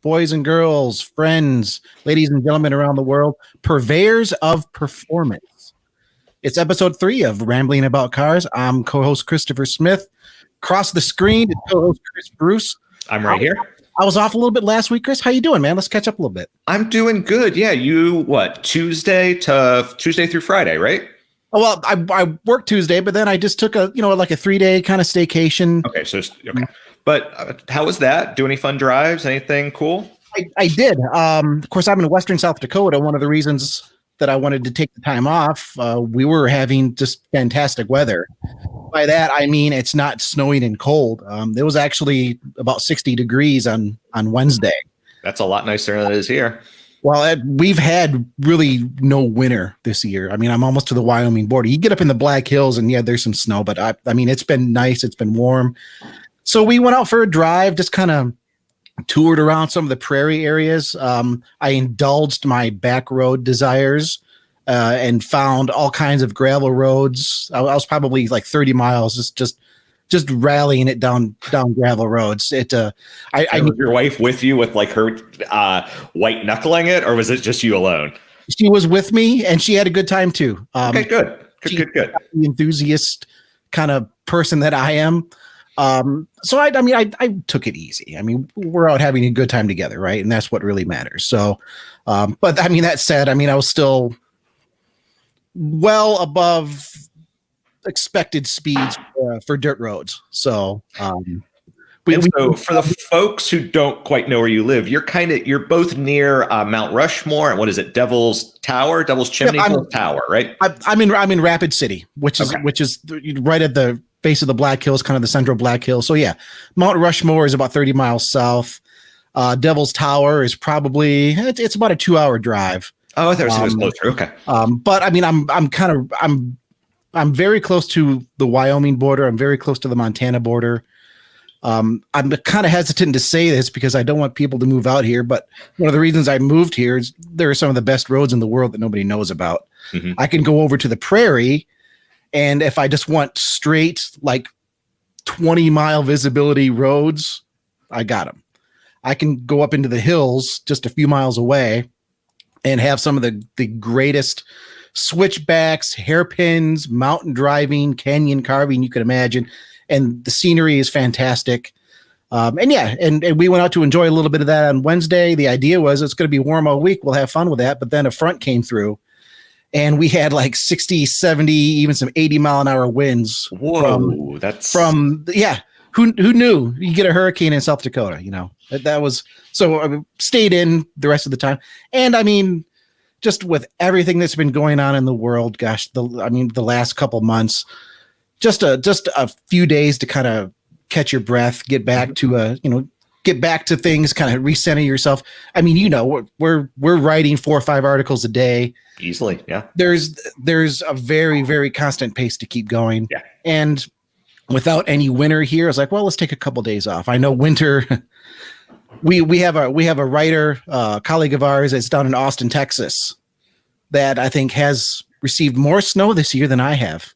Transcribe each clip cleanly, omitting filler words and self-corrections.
boys and girls, friends, ladies and gentlemen around the world, purveyors of performance. It's episode 3 of Rambling About Cars. I'm co-host Christopher Smith. Across the screen is co-host Chris Bruce. I'm right here. I was off a little bit last week, Chris. How you doing, man? Let's catch up a little bit. I'm doing good. Yeah, Tuesday through Friday, right? Oh, well, I worked Tuesday, but then I just took a 3-day kind of staycation. Okay. But how was that? Do any fun drives? Anything cool? I did. Of course, I'm in Western South Dakota. One of the reasons that I wanted to take the time off, we were having just fantastic weather. By that, I mean it's not snowing and cold. It was actually about 60 degrees on Wednesday. That's a lot nicer than it is here. Well, we've had really no winter this year. I mean, I'm almost to the Wyoming border. You get up in the Black Hills and yeah, there's some snow, but I mean, it's been nice. It's been warm. So we went out for a drive, just kind of toured around some of the prairie areas. I indulged my back road desires and found all kinds of gravel roads. I was probably like 30 miles just rallying it down gravel roads. Was your wife with you with like her white knuckling it, or was it just you alone? She was with me and she had a good time too. Okay, good. The enthusiast kind of person that I am. So I took it easy. I mean, we're out having a good time together, right? And that's what really matters. So, but I mean, that said, I mean, I was still well above expected speeds for dirt roads. So, so for the folks who don't quite know where you live, you're both near Mount Rushmore and what is it? Devil's Chimney Tower, right? I'm in Rapid City, which is right at the base of the Black Hills, kind of the central Black Hills. So yeah, Mount Rushmore is about 30 miles south. Devil's Tower is probably it's about a 2-hour drive. Oh, I thought it was closer. Okay. But I mean, I'm very close to the Wyoming border. I'm very close to the Montana border. I'm kind of hesitant to say this because I don't want people to move out here. But one of the reasons I moved here is there are some of the best roads in the world that nobody knows about. Mm-hmm. I can go over to the prairie, and if I just want straight, like 20-mile visibility roads, I got them. I can go up into the hills just a few miles away and have some of the greatest switchbacks, hairpins, mountain driving, canyon carving you could imagine. And the scenery is fantastic. And we went out to enjoy a little bit of that on Wednesday. The idea was it's going to be warm all week. We'll have fun with that. But then a front came through and we had like 60, 70, even some 80-mile-an-hour winds. Whoa, Who knew you get a hurricane in South Dakota? You know, that was so I stayed in the rest of the time. And I mean, just with everything that's been going on in the world, gosh, the last couple months, just a few days to kind of catch your breath, get back to things, kind of recenter yourself. I mean, you know, we're writing 4 or 5 articles a day. Easily, yeah. There's a very, very constant pace to keep going. Yeah. And without any winter here, I was like, well, let's take a couple days off. I know winter. We have a writer, colleague of ours that's down in Austin, Texas, that I think has received more snow this year than I have,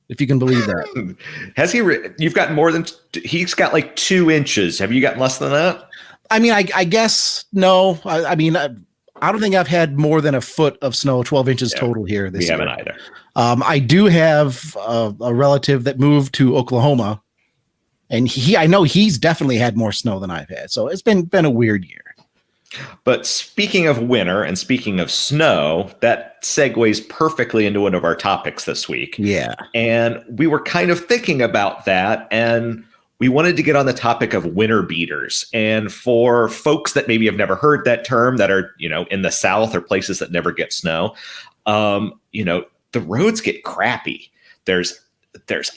if you can believe that. Has he? You've got more than he's got like 2 inches. Have you gotten less than that? I mean, I guess no. I don't think I've had more than a foot of snow, 12 inches total here this year. We haven't either. I do have a relative that moved to Oklahoma, and I know he's definitely had more snow than I've had. So it's been a weird year. But speaking of winter and speaking of snow, that segues perfectly into one of our topics this week. Yeah. And we were kind of thinking about that, and we wanted to get on the topic of winter beaters. And for folks that maybe have never heard that term, that are, in the South or places that never get snow, the roads get crappy. There's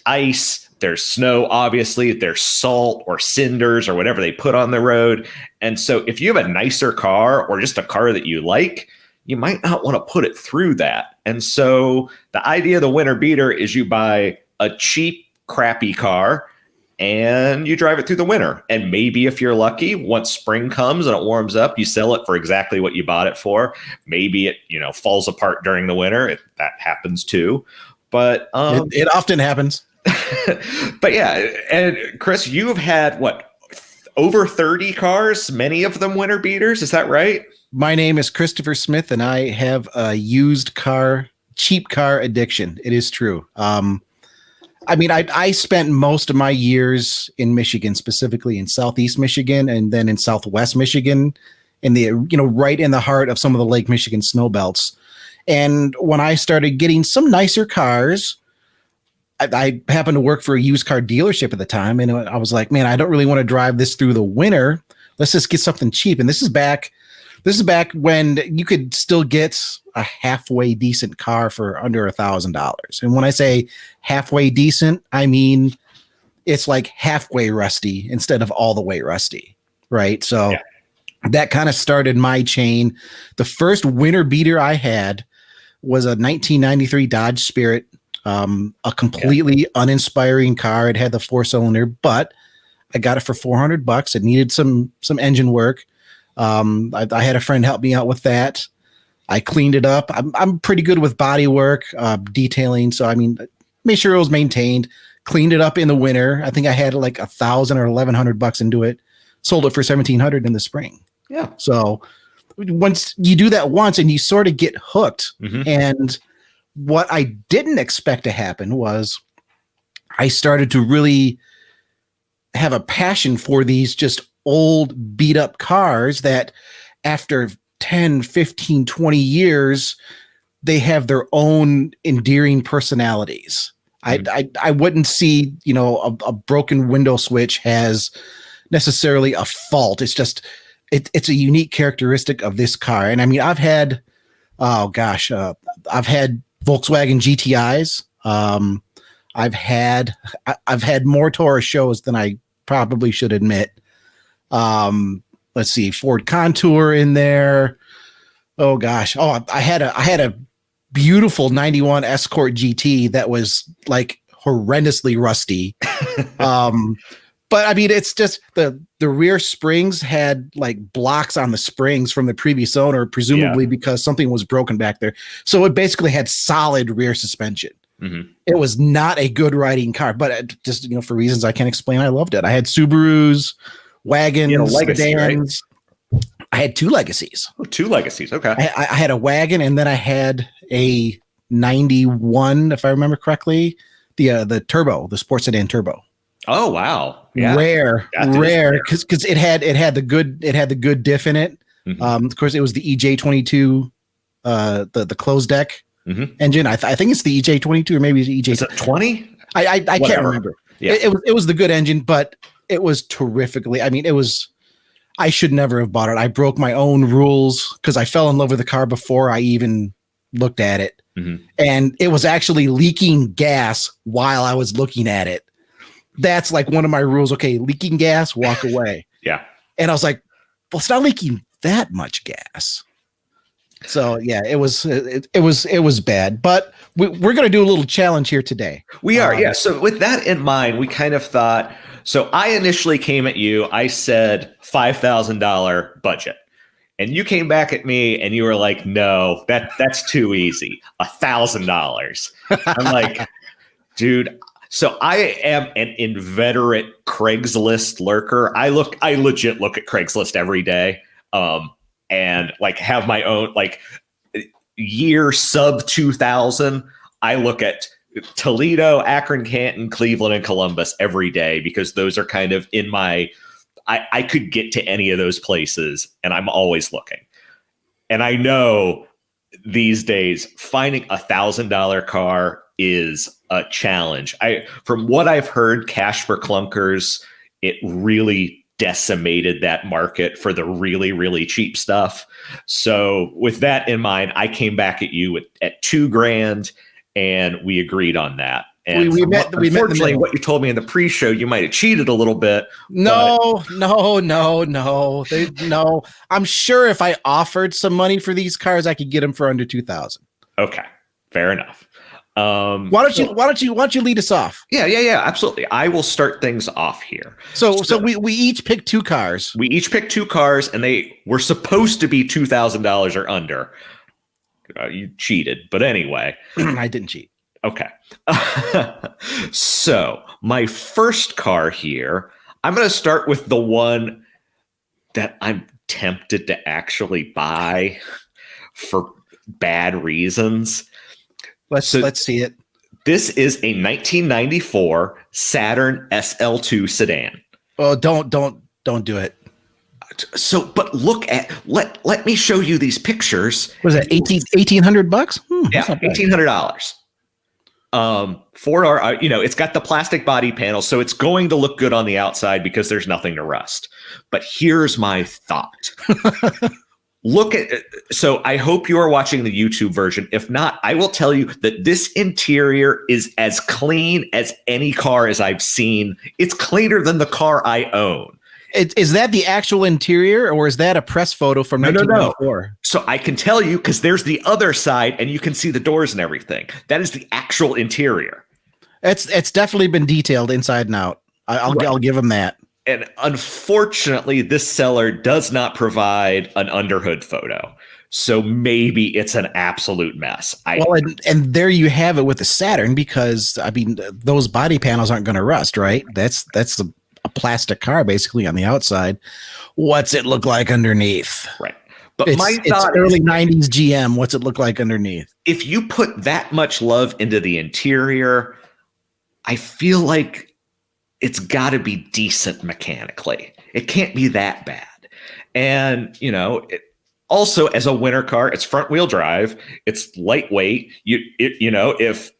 ice, there's snow, obviously, there's salt or cinders or whatever they put on the road. And so if you have a nicer car or just a car that you like, you might not want to put it through that. And so the idea of the winter beater is you buy a cheap, crappy car and you drive it through the winter. And maybe if you're lucky, once spring comes and it warms up, you sell it for exactly what you bought it for. Maybe it, falls apart during the winter. That happens too. But it often happens. But yeah, and Chris, you've had over 30 cars, many of them winter beaters. Is that right? My name is Christopher Smith, and I have a cheap car addiction. It is true. I spent most of my years in Michigan, specifically in Southeast Michigan and then in Southwest Michigan, right in the heart of some of the Lake Michigan snow belts. And when I started getting some nicer cars, I happened to work for a used car dealership at the time. And I was like, man, I don't really want to drive this through the winter. Let's just get something cheap. And this is back when you could still get a halfway decent car for under $1,000. And when I say halfway decent, I mean it's like halfway rusty instead of all the way rusty, right? So that kind of started my chain. The first winter beater I had was a 1993 Dodge Spirit, a completely uninspiring car. It had the 4-cylinder, but I got it for $400. It needed some engine work. I had a friend help me out with that. I cleaned it up. I'm pretty good with body work, detailing. So, made sure it was maintained, cleaned it up in the winter. I think I had like $1,000 or $1,100 into it, sold it for $1,700 in the spring. Yeah. So once you do that once and you sort of get hooked, and what I didn't expect to happen was I started to really have a passion for these just old beat up cars that after 10, 15, 20 years, they have their own endearing personalities. I wouldn't see, a broken window switch has necessarily a fault. It's just, it's a unique characteristic of this car. And I've had Volkswagen GTIs. I've had more Taurus shows than I probably should admit. Let's see, Ford Contour in there. Oh gosh. Oh, I had a beautiful 91 Escort GT that was like horrendously rusty. But it's just the rear springs had like blocks on the springs from the previous owner, presumably because something was broken back there. So it basically had solid rear suspension. It was not a good riding car, but just, for reasons I can't explain, I loved it. I had Subarus, wagons, sedans. Right? I had two Legacies. Oh, two Legacies. Okay. I had a wagon, and then I had a 91, if I remember correctly, the turbo, the sports sedan turbo. Oh wow! Yeah. Rare, because it had the good diff in it. Of course, it was the EJ22, the closed deck engine. I think it's the EJ22 or maybe the EJ. Is it 20? I can't remember. Yeah. It was the good engine, but it was terrifically. It was. I should never have bought it. I broke my own rules because I fell in love with the car before I even looked at it, and it was actually leaking gas while I was looking at it. That's like one of my rules. Okay, leaking gas, walk away. Yeah. And I was like, well, it's not leaking that much gas. So yeah, it was bad. But we're going to do a little challenge here today. We are, yeah. So with that in mind, we kind of thought. So I initially came at you. I said $5,000 budget, and you came back at me and you were like, "No, that's too easy. $1,000." I'm like, dude. So I am an inveterate Craigslist lurker. I legit look at Craigslist every day, and like have my own like year sub 2000. I look at Toledo, Akron, Canton, Cleveland, and Columbus every day because those are kind of in my. I could get to any of those places, and I'm always looking. And I know these days finding $1,000 car is a challenge. From what I've heard, Cash for Clunkers, it really decimated that market for the really, really cheap stuff. So with that in mind, I came back at you at $2,000, and we agreed on that. And we met. Unfortunately, what you told me in the pre-show, you might have cheated a little bit. No. I'm sure if I offered some money for these cars, I could get them for under $2,000. Okay, fair enough. Why don't you lead us off? Yeah, absolutely. I will start things off here. So we each picked two cars. We each picked two cars, and they were supposed to be $2,000 or under. You cheated, but anyway, I didn't cheat. Okay. So my first car here, I'm going to start with the one that I'm tempted to actually buy for bad reasons. Let's see it. This is a 1994 Saturn SL2 sedan. Oh, don't do it. So, but let me show you these pictures. Was that $1,800? Yeah, $1,800. 4R, it's got the plastic body panel, so it's going to look good on the outside because there's nothing to rust. But here's my thought. So I hope you are watching the YouTube version. If not, I will tell you that this interior is as clean as any car as I've seen. It's cleaner than the car I own. Is that the actual interior, or is that a press photo from 1994? No. So I can tell you because there's the other side, and you can see the doors and everything. That is the actual interior. It's definitely been detailed inside and out. I'll give him that. And unfortunately, this seller does not provide an underhood photo. So maybe it's an absolute mess. And there you have it with the Saturn, because I mean, those body panels aren't going to rust, right? That's a plastic car basically on the outside. What's it look like underneath? Right. But it's early 90s GM. What's it look like underneath? If you put that much love into the interior, I feel like it's got to be decent mechanically. It can't be that bad. And, also as a winter car, it's front wheel drive. It's lightweight. If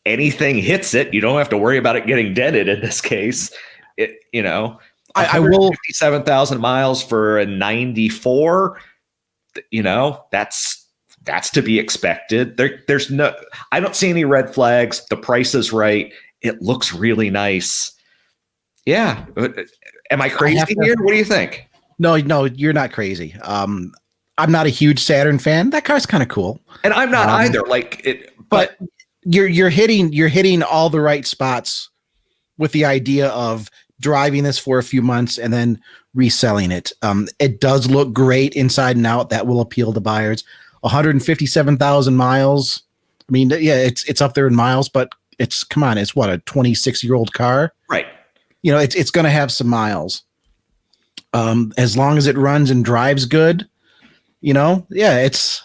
anything hits it, you don't have to worry about it getting dented in this case. I will 57,000 miles for a 94, that's to be expected. I don't see any red flags. The price is right. It looks really nice. Yeah. Am I crazy here? What do you think? No, you're not crazy. I'm not a huge Saturn fan. That car's kind of cool. And I'm not either. But you're hitting all the right spots with the idea of driving this for a few months and then reselling it. It does look great inside and out. That will appeal to buyers. 157,000 miles. I mean, yeah, it's up there in miles, but it's what, a 26-year-old car? Right. It's going to have some miles. As long as it runs and drives good, it's.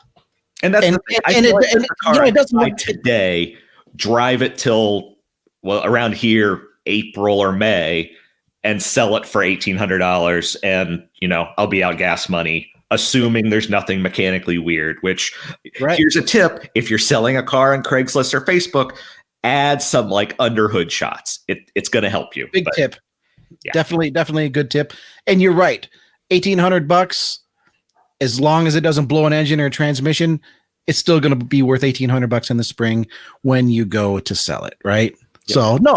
And that's it doesn't today. Drive it till around here, April or May, and sell it for $1,800, and I'll be out gas money, assuming there's nothing mechanically weird. Which, Here's a tip: if you're selling a car on Craigslist or Facebook, add some underhood shots. It's going to help you. Big tip. Yeah. Definitely a good tip. And you're right. $1,800, as long as it doesn't blow an engine or a transmission, it's still going to be worth $1,800 in the spring when you go to sell it. Right. Yep. So no,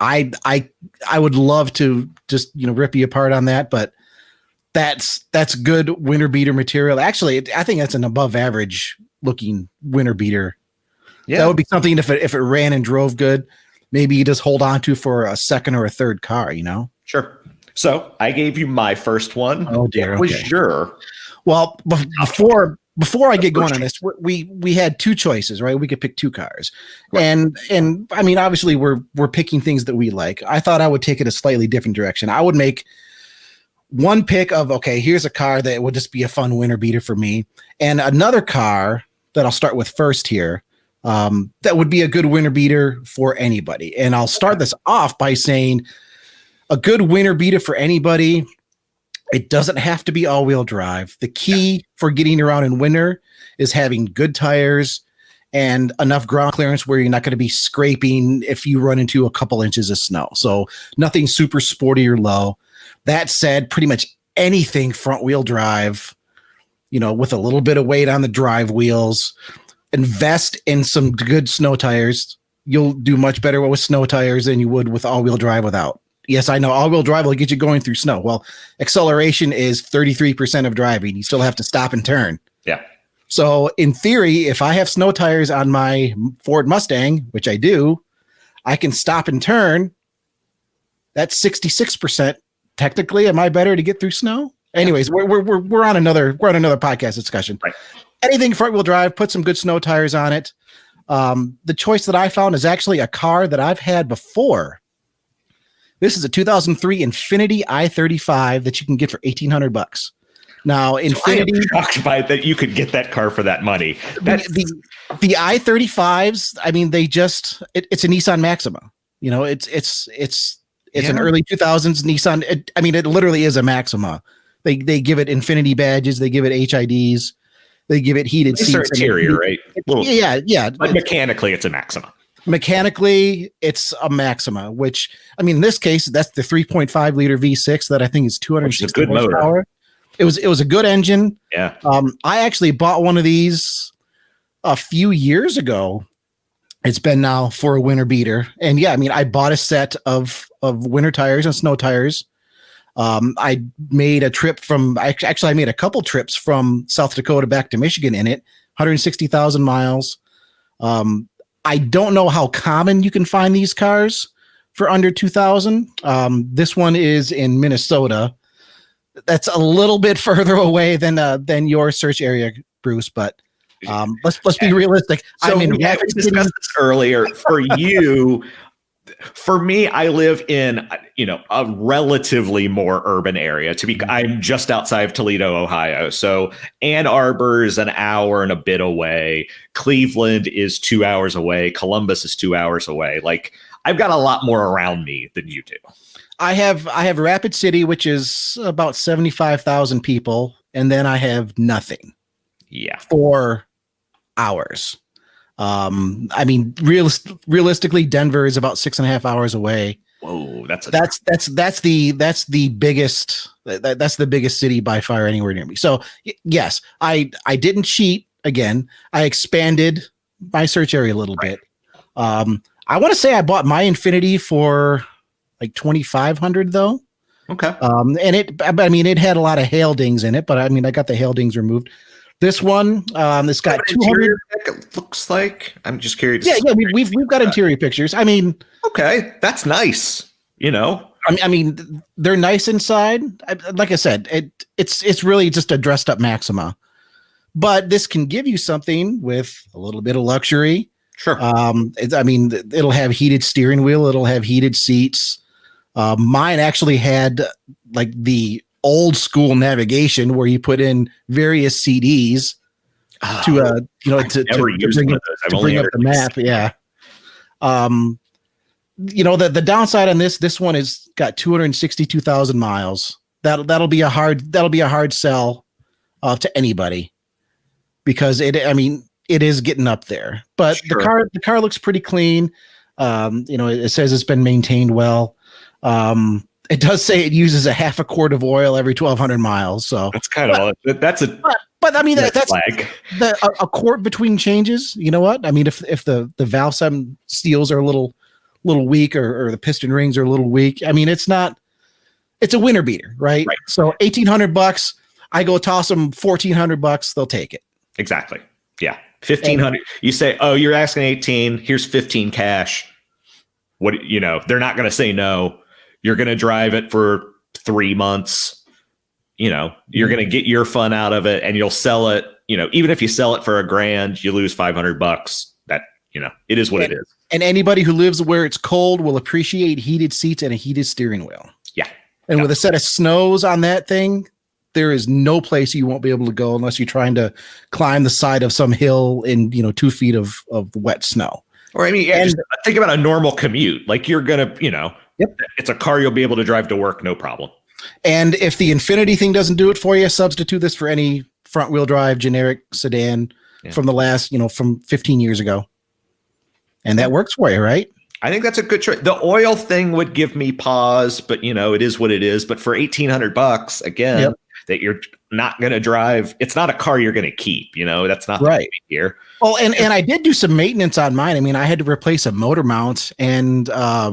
I would love to just, rip you apart on that, but that's good winter beater material. Actually, I think that's an above average looking winter beater. Yeah. That would be something if it ran and drove good, maybe you just hold on to for a second or a third car, Sure. So I gave you my first one. Oh dear. What was your? Well, before I get going on this, we had two choices, right? We could pick two cars, right. And I mean, obviously we're picking things that we like. I thought I would take it a slightly different direction. I would make one pick of, okay, here's a car that would just be a fun winter beater for me, and another car that I'll start with first here. That would be a good winter beater for anybody. And I'll start this off by saying a good winter beater for anybody. It doesn't have to be all-wheel drive. The key for getting around in winter is having good tires and enough ground clearance where you're not going to be scraping if you run into a couple inches of snow. So nothing super sporty or low. That said, pretty much anything front-wheel drive, with a little bit of weight on the drive wheels. Invest in some good snow tires. You'll do much better with snow tires than you would with all-wheel drive without. Yes, I know all-wheel drive will get you going through snow. Well, acceleration is 33% of driving. You still have to stop and turn. Yeah. So in theory, if I have snow tires on my Ford Mustang, which I do, I can stop and turn. That's 66%. Technically, am I better to get through snow? Anyways, we're on another podcast discussion. Right. Anything front wheel drive, put some good snow tires on it. The choice that I found is actually a car that I've had before. This is a 2003 Infinity i35 that you can get for $1,800. Now, Infinity, I am shocked by that you could get that car for that money. The i35s, I mean, it's a Nissan Maxima. You know, it's an early 2000s Nissan. It literally is a Maxima. They give it Infinity badges, they give it HIDs, they give it heated seats. Interior, right? Yeah. But mechanically, it's a Maxima. Mechanically, it's a Maxima, which, I mean, in this case, that's the 3.5 liter V6 that I think is 260 horsepower. It was a good engine. Yeah. I actually bought one of these a few years ago. It's been now for a winter beater. And yeah, I mean, I bought a set of winter tires and snow tires. I made a trip I made a couple trips from South Dakota back to Michigan in it, 160,000 miles. I don't know how common you can find these cars for under 2,000. This one is in Minnesota. That's a little bit further away than your search area, Bruce, but let's be realistic. So we discussed this earlier. For me, I live in a relatively more urban area. I'm just outside of Toledo, Ohio. So Ann Arbor's an hour and a bit away. Cleveland is 2 hours away. Columbus is 2 hours away. Like, I've got a lot more around me than you do. I have Rapid City, which is about 75,000 people, and then I have nothing. Yeah. 4 hours. I mean, realistically, Denver is about 6.5 hours away. Whoa, that's the biggest city by far anywhere near me. So yes, I didn't cheat again. I expanded my search area a little bit. I want to say I bought my Infinity for like $2,500 though. Okay. And it had a lot of hail dings in it, but I mean, I got the hail dings removed. This one, it's got 200. It looks like. I'm just curious. Yeah, we've got interior pictures. I mean, okay, that's nice. I mean, they're nice inside. Like I said, it's really just a dressed up Maxima, but this can give you something with a little bit of luxury. Sure. It'll have heated steering wheel. It'll have heated seats. Mine actually had like the old school navigation where you put in various CDs to bring up the map. Yeah. The downside on this one is got 262,000 miles. That'll be a hard sell to anybody because it is getting up there, but sure. the car looks pretty clean. It says it's been maintained well. It does say it uses a half a quart of oil every 1,200 miles. So that's kind of but I mean that's flag. A quart between changes. You know what I mean? If the valve stem seals are a little weak or the piston rings are a little weak, I mean it's a winter beater, right? So $1,800. I go toss them $1,400. They'll take it. Exactly. Yeah, 1,500. You say, oh, you're asking 18. Here's 15 cash. What they're not going to say no. You're going to drive it for 3 months. You're going to get your fun out of it, and you'll sell it. Even if you sell it for $1,000, you lose $500. That it is what it is. And anybody who lives where it's cold will appreciate heated seats and a heated steering wheel. Yeah. And with a set of snows on that thing, there is no place you won't be able to go unless you're trying to climb the side of some hill in 2 feet of wet snow. Or just think about a normal commute. Like you're gonna, yep. It's a car you'll be able to drive to work, no problem. And if the Infinity thing doesn't do it for you, substitute this for any front wheel drive generic sedan from the last, from 15 years ago. And that works for you, right? I think that's a good choice. The oil thing would give me pause, but it is what it is. But for $1,800, again, that you're not going to drive, it's not a car you're going to keep. That's not right here. Well, and I did do some maintenance on mine. I mean, I had to replace a motor mount, and I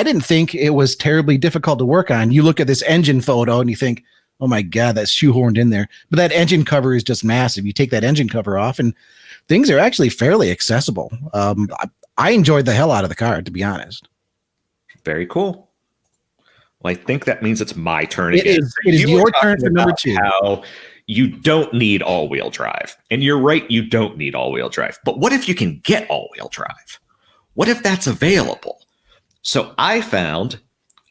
didn't think it was terribly difficult to work on. You look at this engine photo and you think, oh my God, that's shoehorned in there. But that engine cover is just massive. You take that engine cover off and things are actually fairly accessible. I enjoyed the hell out of the car, to be honest. Very cool. Well, I think that means it's my turn again. It is your turn for number 2. How you don't need all-wheel drive. And you're right, you don't need all-wheel drive. But what if you can get all-wheel drive? What if that's available? So I found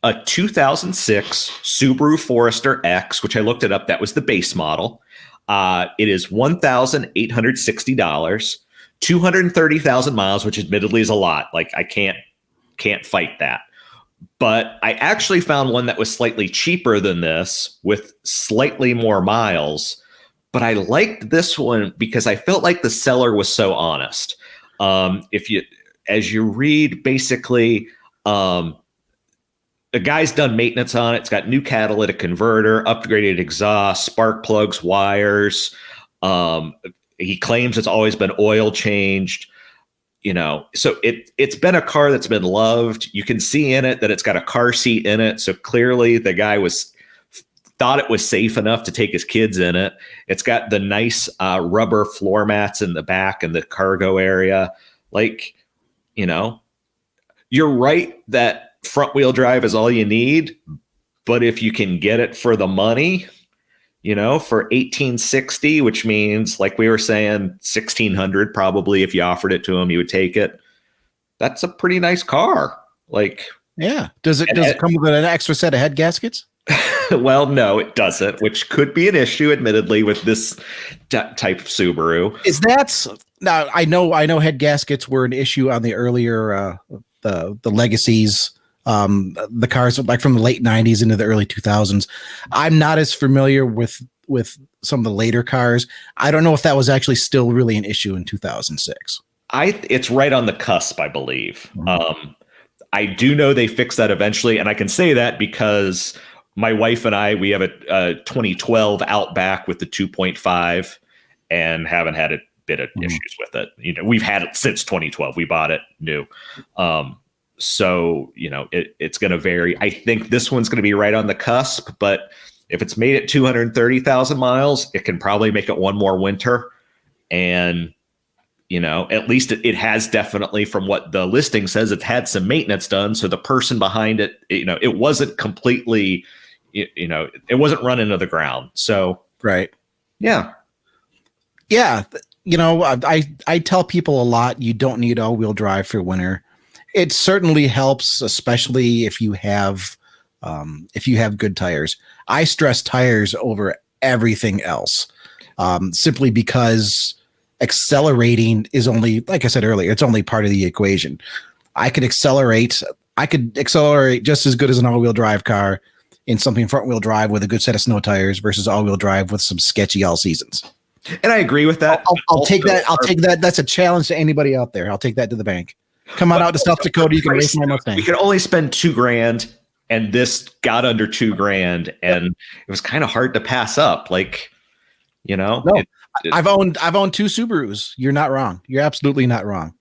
a 2006 Subaru Forester X, which I looked it up. That was the base model. It is $1,860, 230,000 miles, which admittedly is a lot. Like I can't fight that. But I actually found one that was slightly cheaper than this with slightly more miles. But I liked this one because I felt like the seller was so honest. As you read, basically, the guy's done maintenance on it. It's got new catalytic converter, upgraded exhaust, spark plugs, wires. He claims it's always been oil changed. So it's been a car that's been loved. You can see in it that it's got a car seat in it. So clearly the guy thought it was safe enough to take his kids in it. It's got the nice rubber floor mats in the back and the cargo area. Like, you're right that front wheel drive is all you need. But if you can get it for the money, for $1,860, which means, like we were saying, $1,600 probably. If you offered it to him, you would take it. That's a pretty nice car. Like, yeah. Does it come with an extra set of head gaskets? Well, no, it doesn't, which could be an issue, admittedly, with this type of Subaru. Is that now? I know head gaskets were an issue on the earlier the Legacies. The cars like from the late 90s into the early 2000s. I'm not as familiar with some of the later cars. I don't know if that was actually still really an issue in 2006. It's right on the cusp, I believe. Mm-hmm. I do know they fixed that eventually, and I can say that because my wife and we have a 2012 Outback with the 2.5 and haven't had a bit of issues with it. We've had it since 2012. We bought it new. So, it's going to vary. I think this one's going to be right on the cusp, but if it's made at 230,000 miles, it can probably make it one more winter. And, at least it has definitely, from what the listing says, it's had some maintenance done. So the person behind it, it wasn't completely, it wasn't run into the ground. So, right. Yeah. Yeah. I tell people a lot, you don't need all-wheel drive for winter. It certainly helps, especially if you have good tires. I stress tires over everything else, simply because accelerating is only, like I said earlier, it's only part of the equation. I could accelerate just as good as an all-wheel drive car in something front-wheel drive with a good set of snow tires versus all-wheel drive with some sketchy all seasons. And I agree with that. I'll take that. I'll take that. That's a challenge to anybody out there. I'll take that to the bank. Come on out to South Dakota. You can race my Mustang. We could only spend $2,000, and this got under $2,000, and it was kind of hard to pass up. Like, No, I've owned 2 Subarus. You're not wrong. You're absolutely not wrong.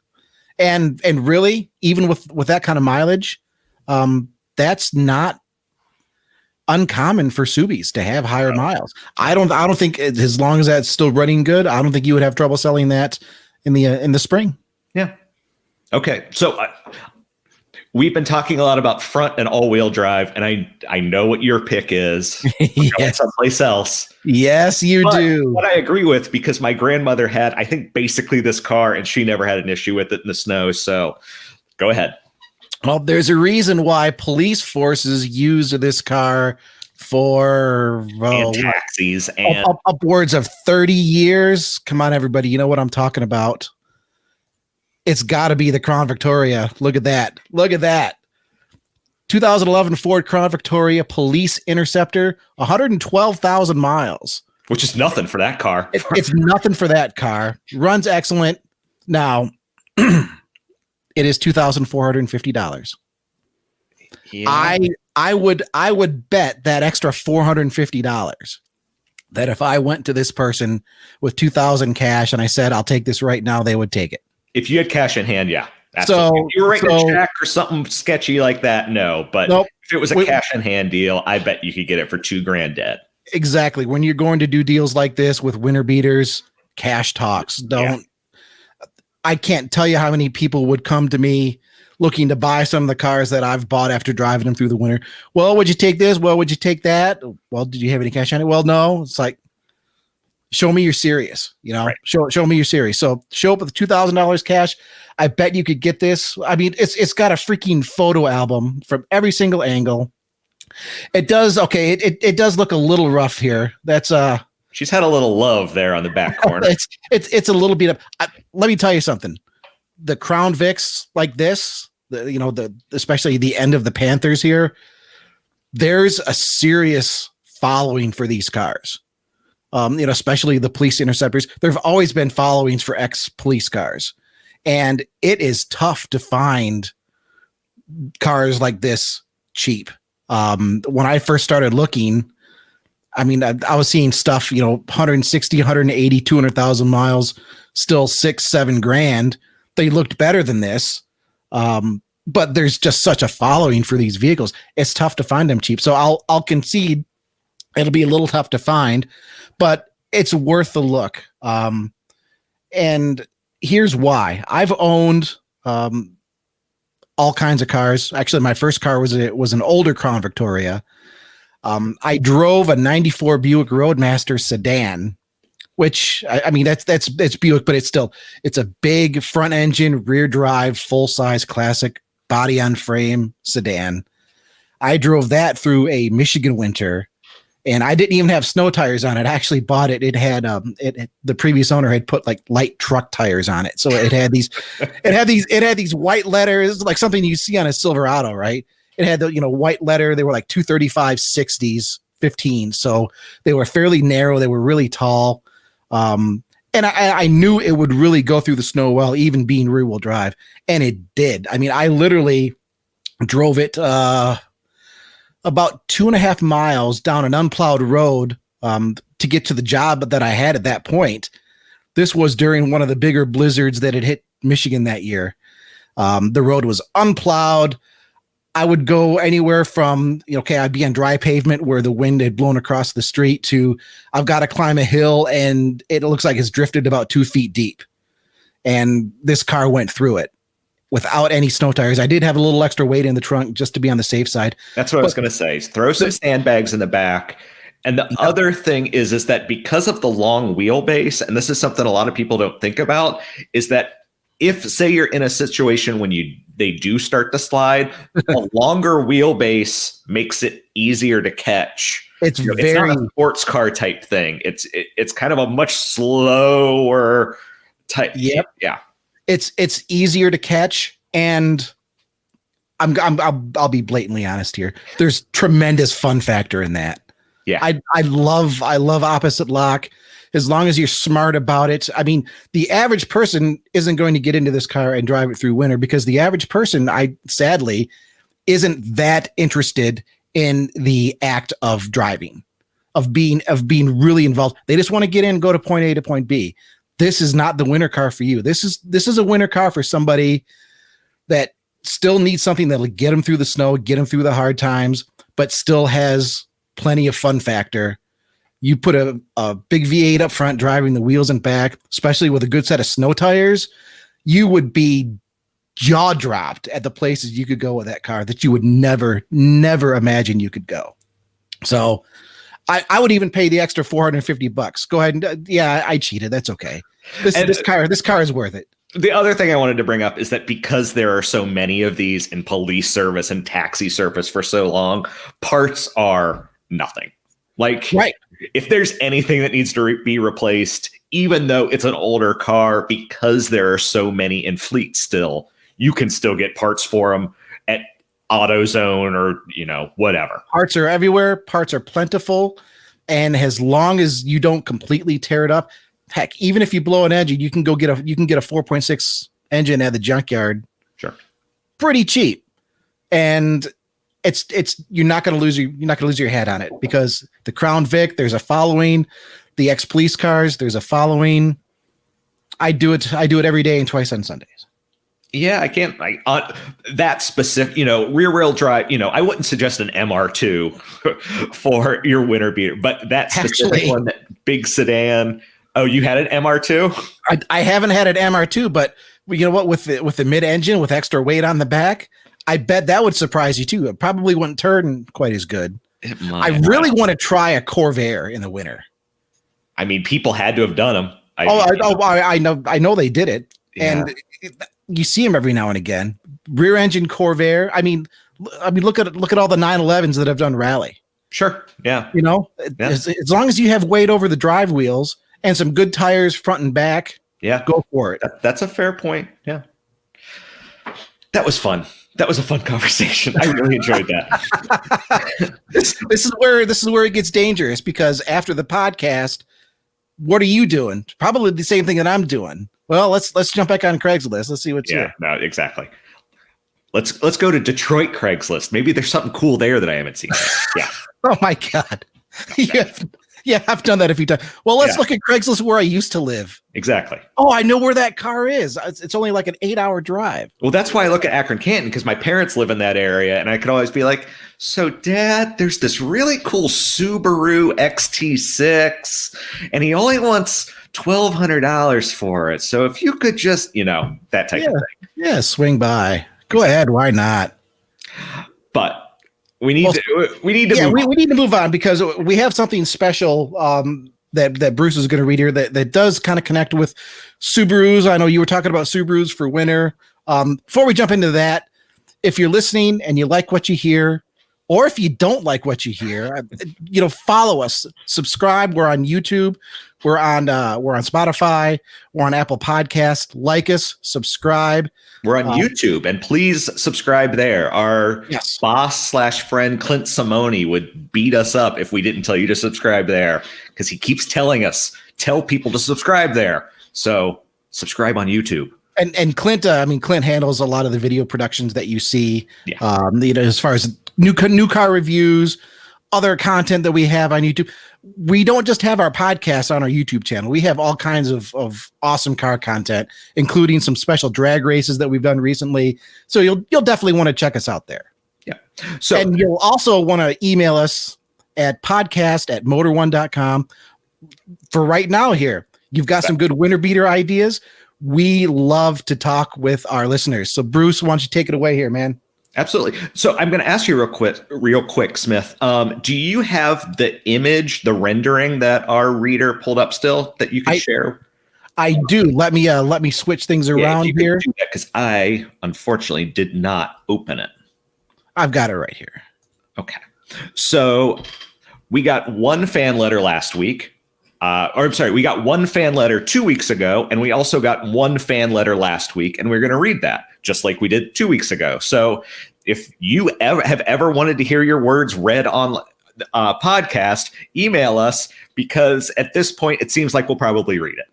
And really, even with that kind of mileage, that's not uncommon for Subis to have higher miles. I don't think, as long as that's still running good, I don't think you would have trouble selling that in the spring. Yeah. Okay, so we've been talking a lot about front and all-wheel drive, and I know what your pick is. Yes. Someplace else. Yes, you do. What I agree with, because my grandmother had, I think, basically this car, and she never had an issue with it in the snow. So go ahead. Well, there's a reason why police forces use this car for and taxis and upwards of 30 years. Come on, everybody. You know what I'm talking about. It's got to be the Crown Victoria. Look at that. 2011 Ford Crown Victoria Police Interceptor, 112,000 miles. Which is nothing for that car. It's nothing for that car. Runs excellent. Now, it is $2,450. Yeah. I would bet that extra $450 that if I went to this person with $2,000 cash and I said, I'll take this right now, they would take it. If you had cash in hand, yeah. Absolutely. If you were writing a check or something sketchy like that, no. But if it was a cash in hand deal, I bet you could get it for $2,000 dead. Exactly. When you're going to do deals like this with winter beaters, cash talks. I can't tell you how many people would come to me looking to buy some of the cars that I've bought after driving them through the winter. Well, would you take this? Well, would you take that? Well, did you have any cash on it? Well, no. It's like, show me you're serious. You know, Right. show me you're serious. So show up with $2,000 cash. I bet you could get this. I mean, it's got a freaking photo album from every single angle. It does. Okay. It does look a little rough here. That's She's had a little love there on the back corner. it's a little beat up. Let me tell you something. The Crown Vics like this, especially the end of the Panthers here, there's a serious following for these cars. Especially the police interceptors. There have always been followings for ex-police cars, and it is tough to find cars like this cheap. When I first started looking, I mean, I was seeing stuff, 160, 180, 200,000 miles, still $6-7 grand. They looked better than this. But there's just such a following for these vehicles. It's tough to find them cheap. So I'll concede it'll be a little tough to find, but it's worth the look. And here's why. I've owned all kinds of cars. Actually, my first car was an older Crown Victoria. I drove a 94 Buick Roadmaster sedan, which I mean, that's Buick, but it's a big front engine, rear drive, full size classic body on frame sedan. I drove that through a Michigan winter, and I didn't even have snow tires on it. I actually bought it. It had the previous owner had put like light truck tires on it. So it had these white letters, like something you see on a Silverado, right? It had the white letter. They were like 235 60s 15. So they were fairly narrow. They were really tall. And I knew it would really go through the snow well, even being rear wheel drive. And it did. I mean, I literally drove it about 2.5 miles down an unplowed road to get to the job that I had at that point. This was during one of the bigger blizzards that had hit Michigan that year. The road was unplowed. I would go anywhere from, I'd be on dry pavement where the wind had blown across the street to I've got to climb a hill and it looks like it's drifted about 2 feet deep. And this car went through it without any snow tires. I did have a little extra weight in the trunk just to be on the safe side. That's what I was going to say. Throw some sandbags in the back. And the other thing is that because of the long wheelbase, and this is something a lot of people don't think about, is that if, say, you're in a situation when they do start to slide, a longer wheelbase makes it easier to catch. It's it's not a sports car type thing. It's kind of a much slower type. Yep. Yeah. It's easier to catch, and I'll be blatantly honest here. There's tremendous fun factor in that. Yeah. I love opposite lock. As long as you're smart about it. I mean, the average person isn't going to get into this car and drive it through winter because the average person, sadly, isn't that interested in the act of driving, of being really involved. They just want to get in, go to point A to point B. This is not the winter car for you. This is a winter car for somebody that still needs something that'll get them through the snow, get them through the hard times, but still has plenty of fun factor. You put a big V8 up front, driving the wheels and back, especially with a good set of snow tires, you would be jaw dropped at the places you could go with that car that you would never imagine you could go. So I would even pay the extra $450. Go ahead and I cheated. That's okay. This car is worth it. The other thing I wanted to bring up is that because there are so many of these in police service and taxi service for so long, parts are nothing. Like, right. If there's anything that needs to be replaced, even though it's an older car, because there are so many in fleet still, you can still get parts for them at AutoZone or, whatever. Parts are everywhere. Parts are plentiful. And as long as you don't completely tear it up, heck, even if you blow an engine, you can get a 4.6 engine at the junkyard. Sure. Pretty cheap. And it's you're not going to lose your head on it because the Crown Vic, there's a following. The ex-police cars, there's a following. I do it every day and twice on Sundays. Yeah, I can't that specific, rear wheel drive, I wouldn't suggest an MR2 for your winter beater, but that specific one, that big sedan. Oh, you had an MR2? I haven't had an MR2, but you know what, with the mid-engine with extra weight on the back, I bet that would surprise you too. It probably wouldn't turn quite as good. I really want to try a Corvair in the winter. I mean, people had to have done them. I know they did it, Yeah. and you see them every now and again. Rear engine Corvair. I mean, look at all the 911s that have done rally. Sure. Yeah. You know, Yeah. as long as you have weight over the drive wheels and some good tires front and back, Yeah, go for it. That's a fair point. Yeah. That was fun. That was a fun conversation. I really enjoyed that. This is where it gets dangerous, because after the podcast, what are you doing? Probably the same thing that I'm doing. Well, let's jump back on Craigslist. Let's see what's here. No, exactly. Let's go to Detroit Craigslist. Maybe there's something cool there that I haven't seen. Yeah. Oh my God. Yeah, I've done that a few times. Well, let's look at Craigslist where I used to live. Exactly. Oh, I know where that car is. It's only like an 8-hour drive. Well, that's why I look at Akron Canton, because my parents live in that area, and I could always be like, so Dad, there's this really cool Subaru XT6, and he only wants $1,200 for it. So if you could just, that type of thing. Yeah, swing by. Go ahead. Why not? But we need to move on, because we have something special that Bruce is going to read here that does kind of connect with Subarus. I know you were talking about Subarus for winter. Before we jump into that, if you're listening and you like what you hear, or if you don't like what you hear, follow us, subscribe. We're on YouTube. We're on Spotify. We're on Apple Podcasts. Like us, subscribe. We're on YouTube, and please subscribe there. Our boss/friend Clint Simone would beat us up if we didn't tell you to subscribe there, because he keeps telling us, tell people to subscribe there. So subscribe on YouTube. And Clint, Clint handles a lot of the video productions that you see. Yeah. As far as new car reviews, other content that we have on YouTube. We don't just have our podcast on our YouTube channel. We have all kinds of awesome car content, including some special drag races that we've done recently. So you'll definitely want to check us out there. Yeah. And you'll also want to email us at podcast@motor1.com. For right now here, you've got some good winter beater ideas. We love to talk with our listeners. So Bruce, why don't you take it away here, man? Absolutely. So I'm going to ask you real quick, Smith. Do you have the image, the rendering that our reader pulled up still that you can share? I do. Let me switch things around here, because I unfortunately did not open it. I've got it right here. Okay. So we got one fan letter last week. We got one fan letter 2 weeks ago, and we also got one fan letter last week, and we're going to read that just like we did 2 weeks ago. So if you have ever wanted to hear your words read on podcast, email us, because at this point it seems like we'll probably read it.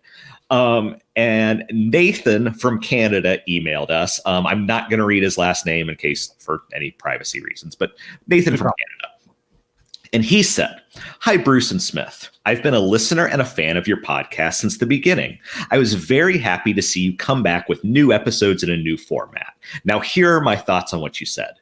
And Nathan from Canada emailed us. I'm not going to read his last name in case for any privacy reasons, but Nathan from Canada. And he said, "Hi, Bruce and Smith. I've been a listener and a fan of your podcast since the beginning. I was very happy to see you come back with new episodes in a new format. Now, here are my thoughts on what you said.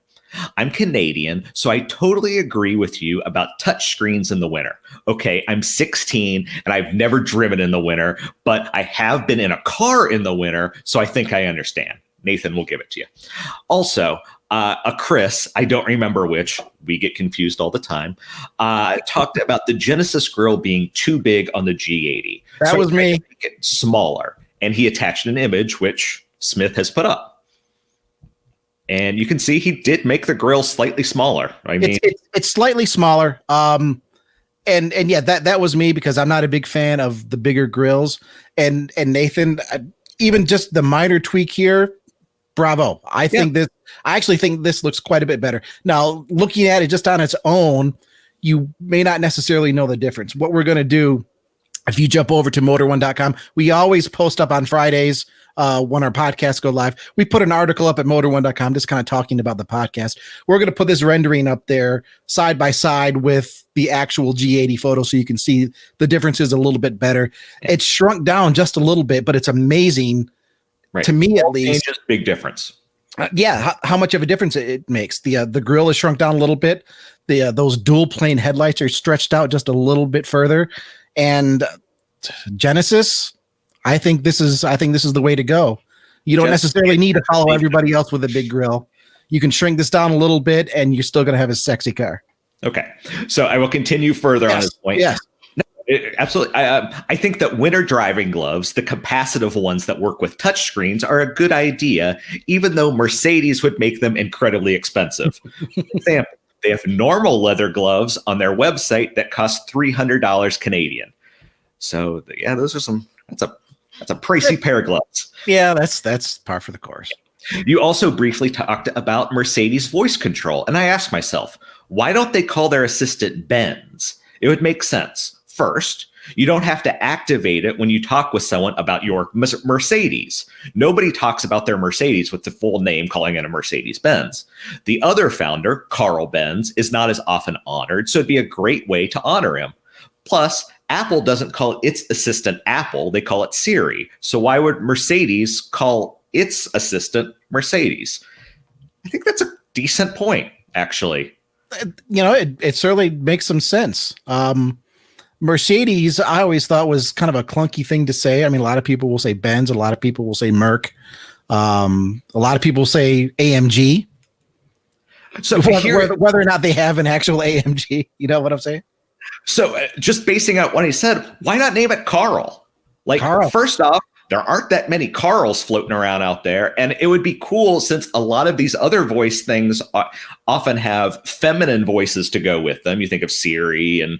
I'm Canadian, so I totally agree with you about touchscreens in the winter. Okay, I'm 16 and I've never driven in the winter, but I have been in a car in the winter, so I think I understand." Nathan, we'll give it to you. Also, Chris, I don't remember which, we get confused all the time, talked about the Genesis grill being too big on the G80. That was me. Make it smaller, and he attached an image, which Smith has put up. And you can see he did make the grill slightly smaller. I mean, it's slightly smaller. And yeah, that was me, because I'm not a big fan of the bigger grills. And Nathan, even just the minor tweak here, bravo. I actually think this looks quite a bit better. Now, looking at it just on its own, you may not necessarily know the difference. What we're going to do, if you jump over to motor1.com, we always post up on Fridays when our podcasts go live. We put an article up at motor1.com just kind of talking about the podcast. We're going to put this rendering up there side by side with the actual G80 photo, so you can see the differences a little bit better. It's shrunk down just a little bit, but it's amazing. Right. To me, at least, just big difference. How much of a difference it makes. The grill is shrunk down a little bit. Those dual plane headlights are stretched out just a little bit further. And Genesis, I think this is the way to go. You don't necessarily need to follow everybody else with a big grill. You can shrink this down a little bit, and you're still going to have a sexy car. Okay, so I will continue further on this point. Yes. Absolutely. I think that winter driving gloves, the capacitive ones that work with touchscreens, are a good idea, even though Mercedes would make them incredibly expensive. For example, they have normal leather gloves on their website that cost $300 Canadian. So yeah, those are some. That's a pricey pair of gloves. Yeah, that's par for the course. You also briefly talked about Mercedes voice control, and I asked myself, why don't they call their assistant Benz? It would make sense. First, you don't have to activate it when you talk with someone about your Mercedes. Nobody talks about their Mercedes with the full name, calling it a Mercedes-Benz. The other founder, Carl Benz, is not as often honored, so it'd be a great way to honor him. Plus, Apple doesn't call its assistant Apple, they call it Siri. So why would Mercedes call its assistant Mercedes? I think that's a decent point, actually. It certainly makes some sense. Mercedes, I always thought was kind of a clunky thing to say. I mean, a lot of people will say Benz, a lot of people will say Merc, a lot of people say AMG. So whether or not they have an actual AMG, you know what I'm saying? So just basing out what he said, why not name it Carl? Carl. First off, there aren't that many Carls floating around out there. And it would be cool, since a lot of these other voice things often have feminine voices to go with them. You think of Siri and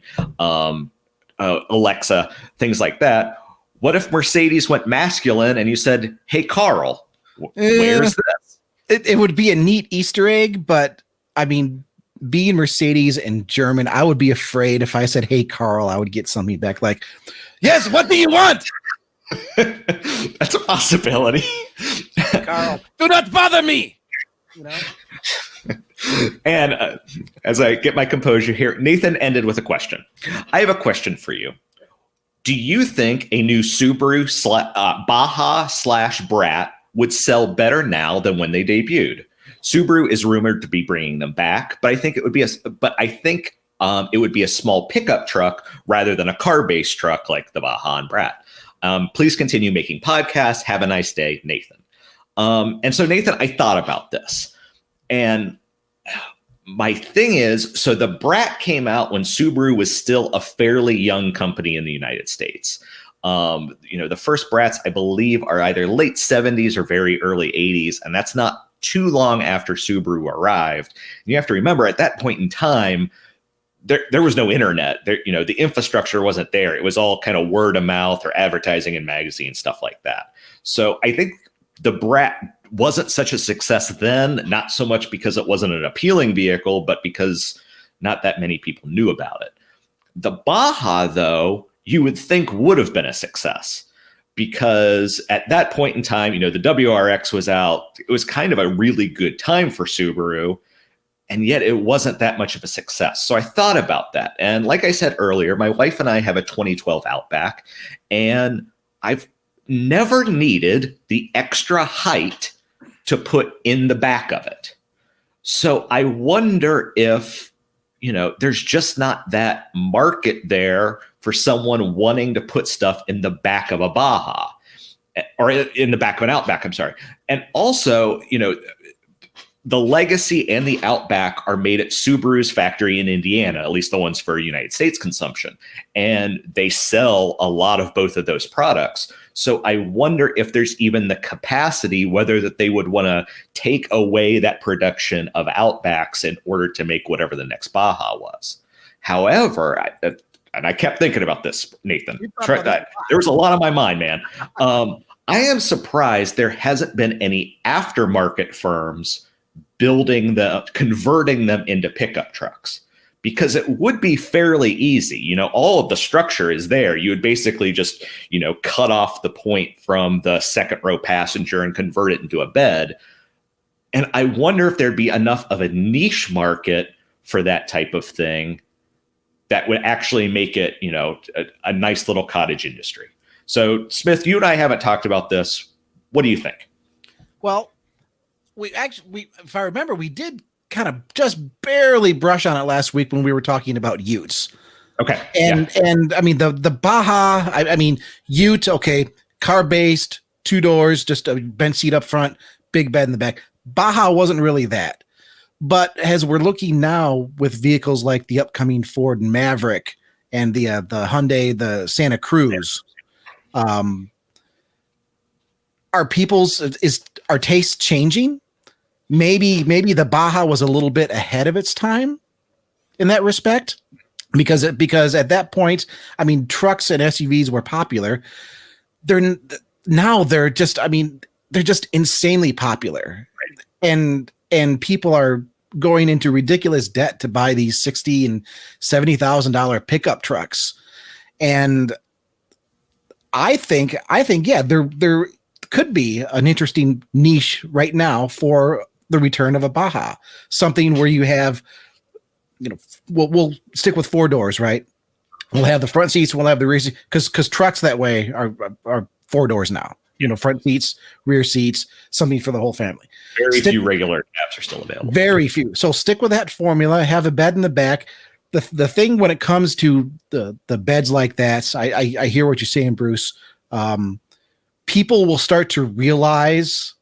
Alexa, things like that. What if Mercedes went masculine and you said, hey, Carl, where's this? It would be a neat Easter egg, but I mean, being Mercedes in German, I would be afraid if I said, hey, Carl, I would get something back like, yes, what do you want? That's a possibility. Carl, do not bother me. And as I get my composure here, Nathan ended with a question. I have a question for you. Do you think a new Subaru Baja / Brat would sell better now than when they debuted? Subaru is rumored to be bringing them back, but I think it would be it would be a small pickup truck rather than a car-based truck like the Baja and Brat. Please continue making podcasts. Have a nice day, Nathan. And so, Nathan, I thought about this. And my thing is, so the Brat came out when Subaru was still a fairly young company in the United States. The first Brats, I believe, are either late 70s or very early 80s. And that's not too long after Subaru arrived. And you have to remember, at that point in time, there was no internet. The infrastructure wasn't there. It was all kind of word of mouth or advertising in magazines, stuff like that. So I think the Brat wasn't such a success then, not so much because it wasn't an appealing vehicle, but because not that many people knew about it. The Baja, though, you would think would have been a success, because at that point in time, the WRX was out. It was kind of a really good time for Subaru. And yet it wasn't that much of a success. So I thought about that. And like I said earlier, my wife and I have a 2012 Outback, and I've never needed the extra height to put in the back of it. So I wonder if, there's just not that market there for someone wanting to put stuff in the back of a Baja, or in the back of an Outback, I'm sorry. And also, the Legacy and the Outback are made at Subaru's factory in Indiana, at least the ones for United States consumption. And they sell a lot of both of those products. So I wonder if there's even the capacity, whether that they would want to take away that production of Outbacks in order to make whatever the next Baja was. However, I kept thinking about this, Nathan. There was a lot on my mind, man. I am surprised there hasn't been any aftermarket firms converting them into pickup trucks, because it would be fairly easy. All of the structure is there. You would basically just, cut off the point from the second row passenger and convert it into a bed. And I wonder if there'd be enough of a niche market for that type of thing that would actually make it, a nice little cottage industry. So, Smith, you and I haven't talked about this. What do you think? Well, if I remember, we did kind of just barely brush on it last week when we were talking about Utes. Okay. And I mean, the Baja, I mean, Ute, okay, car-based, 2 doors, just a bench seat up front, big bed in the back. Baja wasn't really that. But as we're looking now with vehicles like the upcoming Ford Maverick and the Hyundai, the Santa Cruz. Are our tastes changing? Maybe the Baja was a little bit ahead of its time in that respect, because at that point, I mean, trucks and SUVs were popular. They're just insanely popular, and people are going into ridiculous debt to buy these $60,000 and $70,000 pickup trucks. And I think yeah, there could be an interesting niche right now for the return of a Baja, something where you have, we'll stick with 4 doors, right? We'll have the front seats, we'll have the rear seats, because trucks that way are 4 doors now. Front seats, rear seats, something for the whole family. Very few regular cabs are still available. Very few. So stick with that formula. Have a bed in the back. The thing when it comes to the beds like that, I hear what you're saying, Bruce. People will start to realize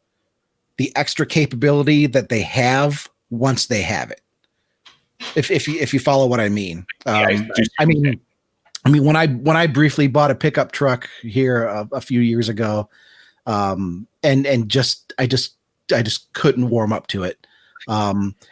the extra capability that they have once they have it. If you follow what I mean. I mean, when I briefly bought a pickup truck here a few years ago, and I just couldn't warm up to it.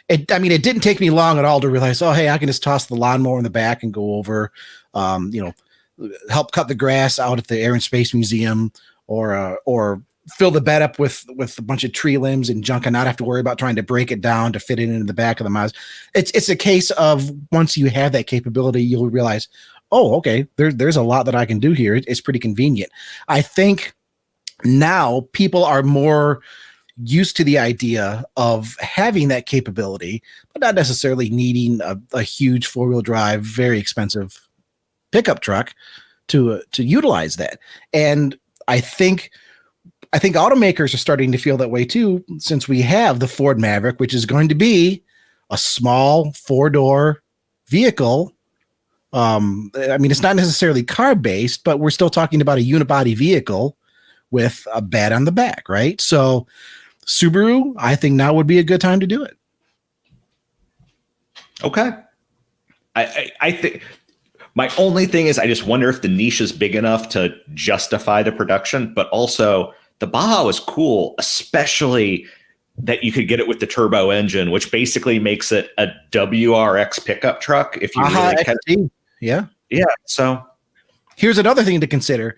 It didn't take me long at all to realize, oh, hey, I can just toss the lawnmower in the back and go over, help cut the grass out at the Air and Space Museum, or fill the bed up with a bunch of tree limbs and junk and not have to worry about trying to break it down to fit it into the back of the Mazda. It's a case of once you have that capability, you'll realize, oh, okay, there's a lot that I can do here. It's pretty convenient. I think now people are more used to the idea of having that capability, but not necessarily needing a huge 4-wheel drive, very expensive pickup truck to utilize that. And I think automakers are starting to feel that way too, since we have the Ford Maverick, which is going to be a small 4-door vehicle. It's not necessarily car-based, but we're still talking about a unibody vehicle with a bed on the back, right? So Subaru, I think now would be a good time to do it. Okay. I think my only thing is I just wonder if the niche is big enough to justify the production, but also the Baja was cool, especially that you could get it with the turbo engine, which basically makes it a WRX pickup truck. If you really yeah. So here's another thing to consider.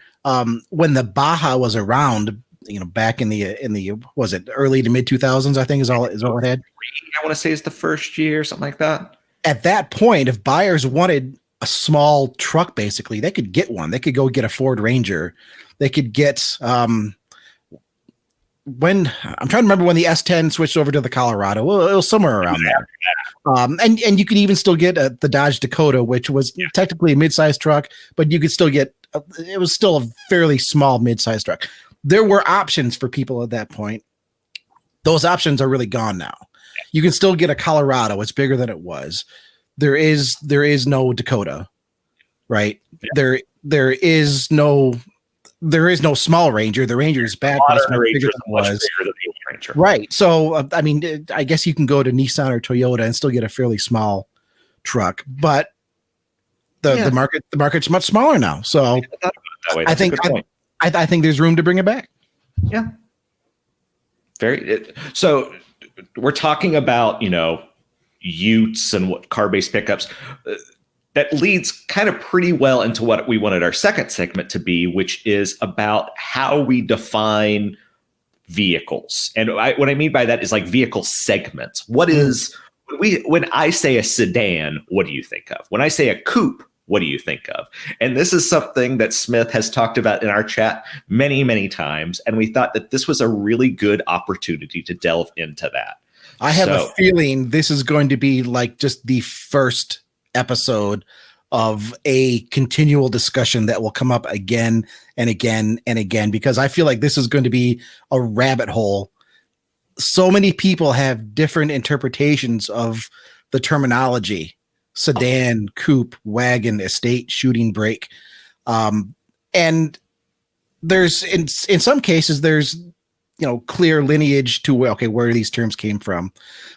When the Baja was around, back in the was it early to mid 2000s, I think is all it had. I want to say it's the first year, something like that. At that point, if buyers wanted a small truck, basically, they could get one. They could go get a Ford Ranger. They could get when I'm trying to remember when the S10 switched over to the Colorado. Well, it was somewhere around there. And you could even still get the Dodge Dakota, which was technically a mid-sized truck, but you could still get it was still a fairly small mid-sized truck. There were options for people at that point. Those options are really gone now. You can still get a Colorado. It's bigger than it was. There is no Dakota, right? Yeah. There is no small Ranger. The Ranger is back. But it's much bigger than it was. Right. So, I guess you can go to Nissan or Toyota and still get a fairly small truck, but the market's much smaller now. So I think there's room to bring it back. Yeah. So we're talking about, utes and what car-based pickups. That leads kind of pretty well into what we wanted our second segment to be, which is about how we define vehicles. And what I mean by that is like vehicle segments. When I say a sedan, what do you think of? When I say a coupe, what do you think of? And this is something that Smith has talked about in our chat many, many times. And we thought that this was a really good opportunity to delve into that. I have a feeling this is going to be like just the first episode of a continual discussion that will come up again and again and again, because I feel like this is going to be a rabbit hole. So many people have different interpretations of the terminology: sedan, coupe, wagon, estate, shooting brake. And there's in some cases, there's clear lineage to where these terms came from.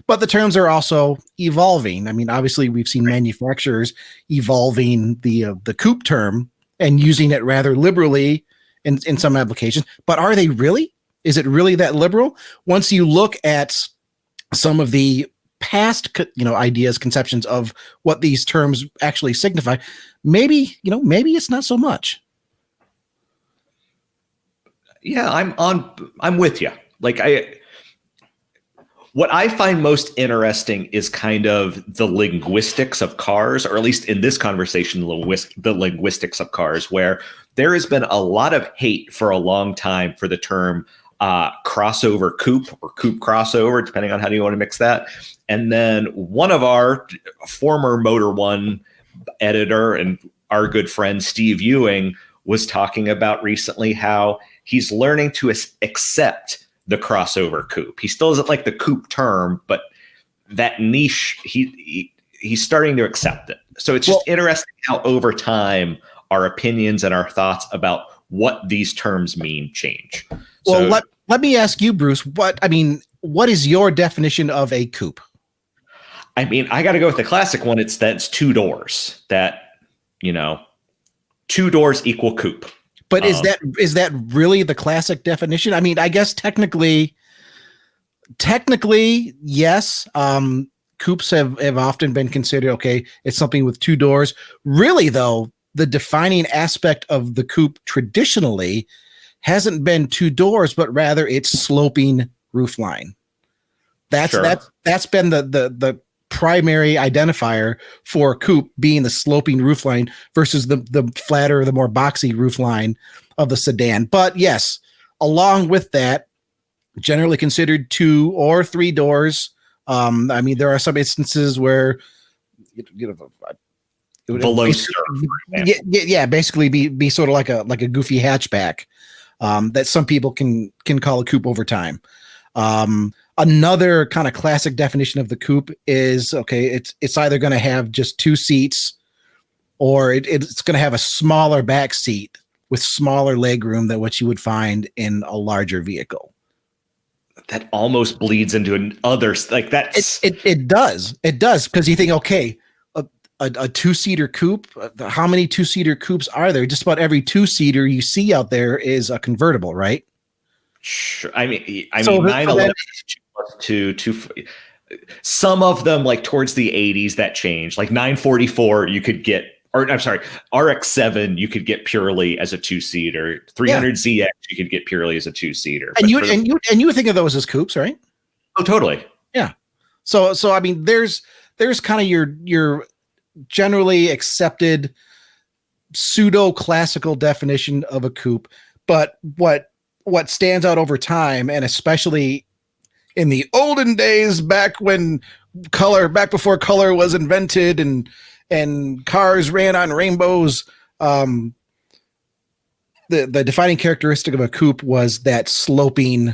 But the terms are also evolving. I mean, obviously we've seen manufacturers evolving the coupe term and using it rather liberally in some applications. But are they really? Is it really that liberal? Once you look at some of the past ideas, conceptions of what these terms actually signify, maybe it's not so much. Yeah, I'm with you. What I find most interesting is kind of the linguistics of cars, or at least in this conversation, the linguistics of cars, where there has been a lot of hate for a long time for the term crossover coupe or coupe crossover, depending on how you want to mix that. And then one of our former Motor One editor and our good friend Steve Ewing was talking about recently how he's learning to accept the crossover coupe. He still doesn't like the coupe term, but that niche, he's starting to accept it. So it's just interesting how over time our opinions and our thoughts about what these terms mean change. Well, let me ask you, Bruce, what is your definition of a coupe? I mean, I got to go with the classic one. That's two doors. Two doors equal coupe. But is that really the classic definition? I mean, I guess technically, yes. Coupes have often been considered, it's something with two doors. Really, though, the defining aspect of the coupe traditionally hasn't been two doors, but rather it's sloping roofline. That's been the primary identifier for a coupe, being the sloping roofline versus the flatter, the more boxy roofline of the sedan. But yes, along with that, generally considered two or three doors. I mean, there are some instances where basically be sort of like a goofy hatchback that some people can call a coupe over time. Another kind of classic definition of the coupe is it's either going to have just two seats, or it's going to have a smaller back seat with smaller leg room than what you would find in a larger vehicle. That almost bleeds into others like that. It does because you think a two-seater coupe. How many two-seater coupes are there? Just about every two-seater you see out there is a convertible, right? Sure. I mean, 911 to some of them, like towards the 80s, that changed. Like 944, you could get, or I'm sorry, RX-7, you could get purely as a two-seater. 300ZX, you could get purely as a two-seater. And you would think of those as coupes, right? Oh, totally. Yeah. So I mean, there's kind of your generally accepted pseudo classical definition of a coupe, but what stands out over time, and especially in the olden days, back before color was invented and cars ran on rainbows, the defining characteristic of a coupe was that sloping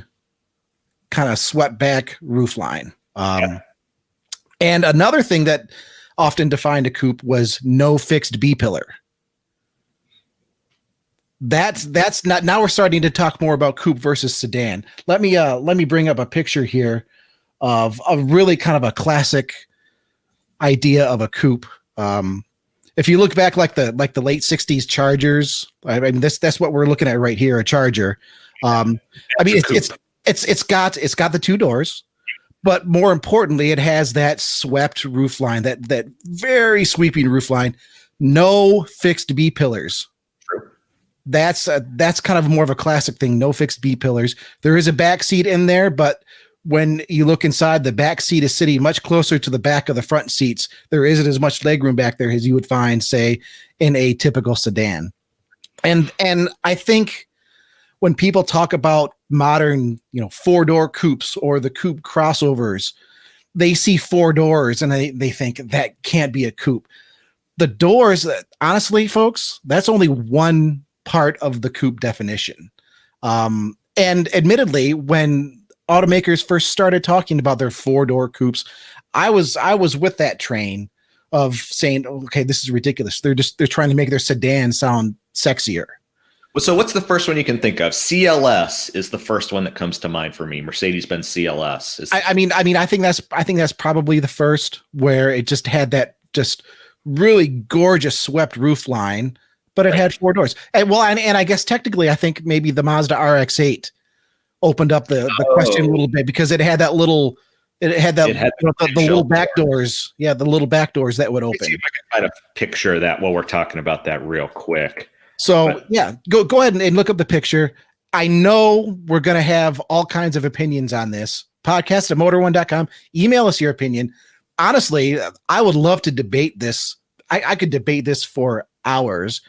kind of swept back roofline. And another thing that often defined a coupe was no fixed B pillar. That's not. Now we're starting to talk more about coupe versus sedan. Let me bring up a picture here of a really kind of a classic idea of a coupe. If you look back like the late 60s Chargers, I mean that's what we're looking at right here, a Charger. I mean it's got the two doors, but more importantly, it has that swept roofline, that very sweeping roofline, no fixed B pillars. That's kind of more of a classic thing. No fixed B pillars. There is a back seat in there, but when you look inside, the back seat is sitting much closer to the back of the front seats. There isn't as much legroom back there as you would find, say, in a typical sedan. And I think when people talk about modern, four-door coupes or the coupe crossovers, they see four doors and they think that can't be a coupe. The doors, honestly, folks, that's only one part of the coupe definition. And admittedly, when automakers first started talking about their four-door coupes, I was with that train of saying, okay, this is ridiculous. They're trying to make their sedan sound sexier. So what's the first one you can think of? CLS is the first one that comes to mind for me. Mercedes-Benz CLS. I think that's probably the first, where it just had that just really gorgeous swept roof line, but it had four doors. And I guess technically, I think maybe the Mazda RX-8 opened up the question a little bit, because it had the little back doors. Yeah, the little back doors that would open. Let's see if I can find a picture of that while we're talking about that real quick. So go ahead and look up the picture. I know we're going to have all kinds of opinions on this. Podcast at motor1.com. Email us your opinion. Honestly, I would love to debate this. I could debate this for hours,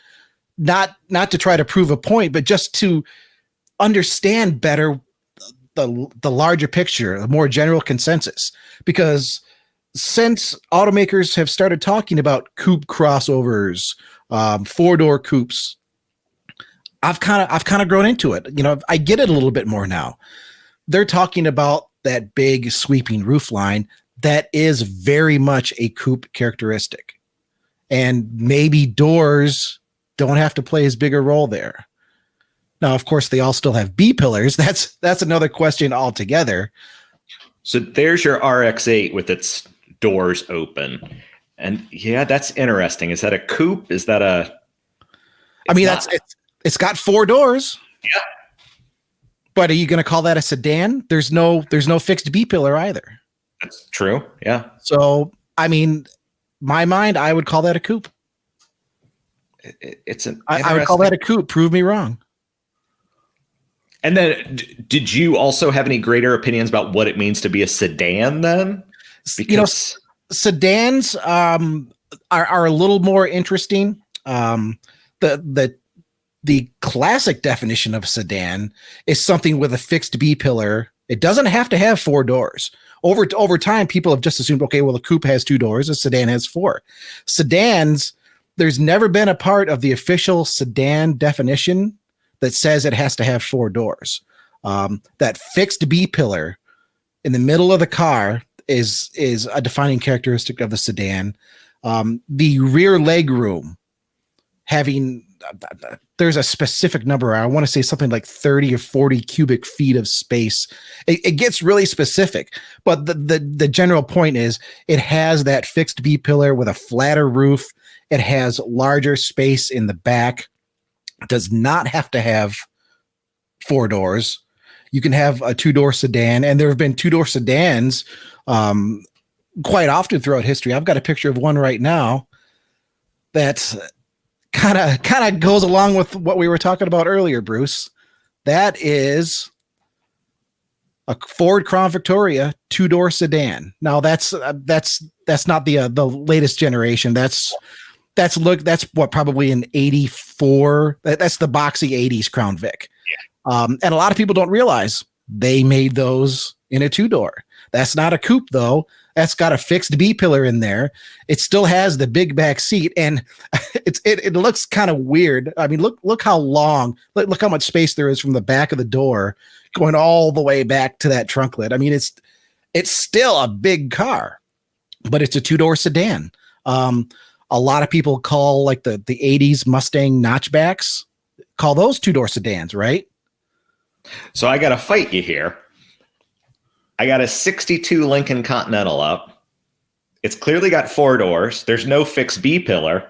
not to try to prove a point, but just to understand better the larger picture, the more general consensus. Because since automakers have started talking about coupe crossovers, four-door coupes, I've kind of grown into it. I get it a little bit more now. They're talking about that big sweeping roof line that is very much a coupe characteristic, and maybe doors don't have to play as big a role there. Now, of course, they all still have B pillars. That's another question altogether. So there's your RX-8 with its doors open. And yeah, that's interesting. Is that a coupe? Is that a... It's got four doors. Yeah. But are you going to call that a sedan? There's no fixed B pillar either. That's true. Yeah. So, my mind, I would call that a coupe. I would call that a coupe. Prove me wrong. And then, did you also have any greater opinions about what it means to be a sedan then? Because sedans are a little more interesting. The classic definition of sedan is something with a fixed B pillar. It doesn't have to have four doors. Over time, people have just assumed, okay, well, a coupe has two doors, a sedan has four. Sedans, there's never been a part of the official sedan definition that says it has to have four doors. That fixed B pillar in the middle of the car is a defining characteristic of the sedan. The rear leg room having, there's a specific number. I want to say something like 30 or 40 cubic feet of space. It gets really specific, but the general point is it has that fixed B pillar with a flatter roof. It has larger space in the back. It does not have to have four doors. You can have a two-door sedan, and there have been two-door sedans quite often throughout history. I've got a picture of one right now that's kind of goes along with what we were talking about earlier, Bruce. That is a Ford Crown Victoria two-door sedan. Now that's not the latest generation. That's what, probably an 84. That's the boxy 80s Crown Vic. Yeah. And a lot of people don't realize they made those in a two-door. That's not a coupe though. That's got a fixed B pillar in there. It still has the big back seat, and it looks kind of weird. Look how long, look how much space there is from the back of the door going all the way back to that trunk lid. It's still a big car, but it's a two-door sedan. A lot of people call like the 80s Mustang notchbacks, call those two-door sedans, right? So I got to fight you here. I got a 62 Lincoln Continental up. It's clearly got four doors. There's no fixed B pillar.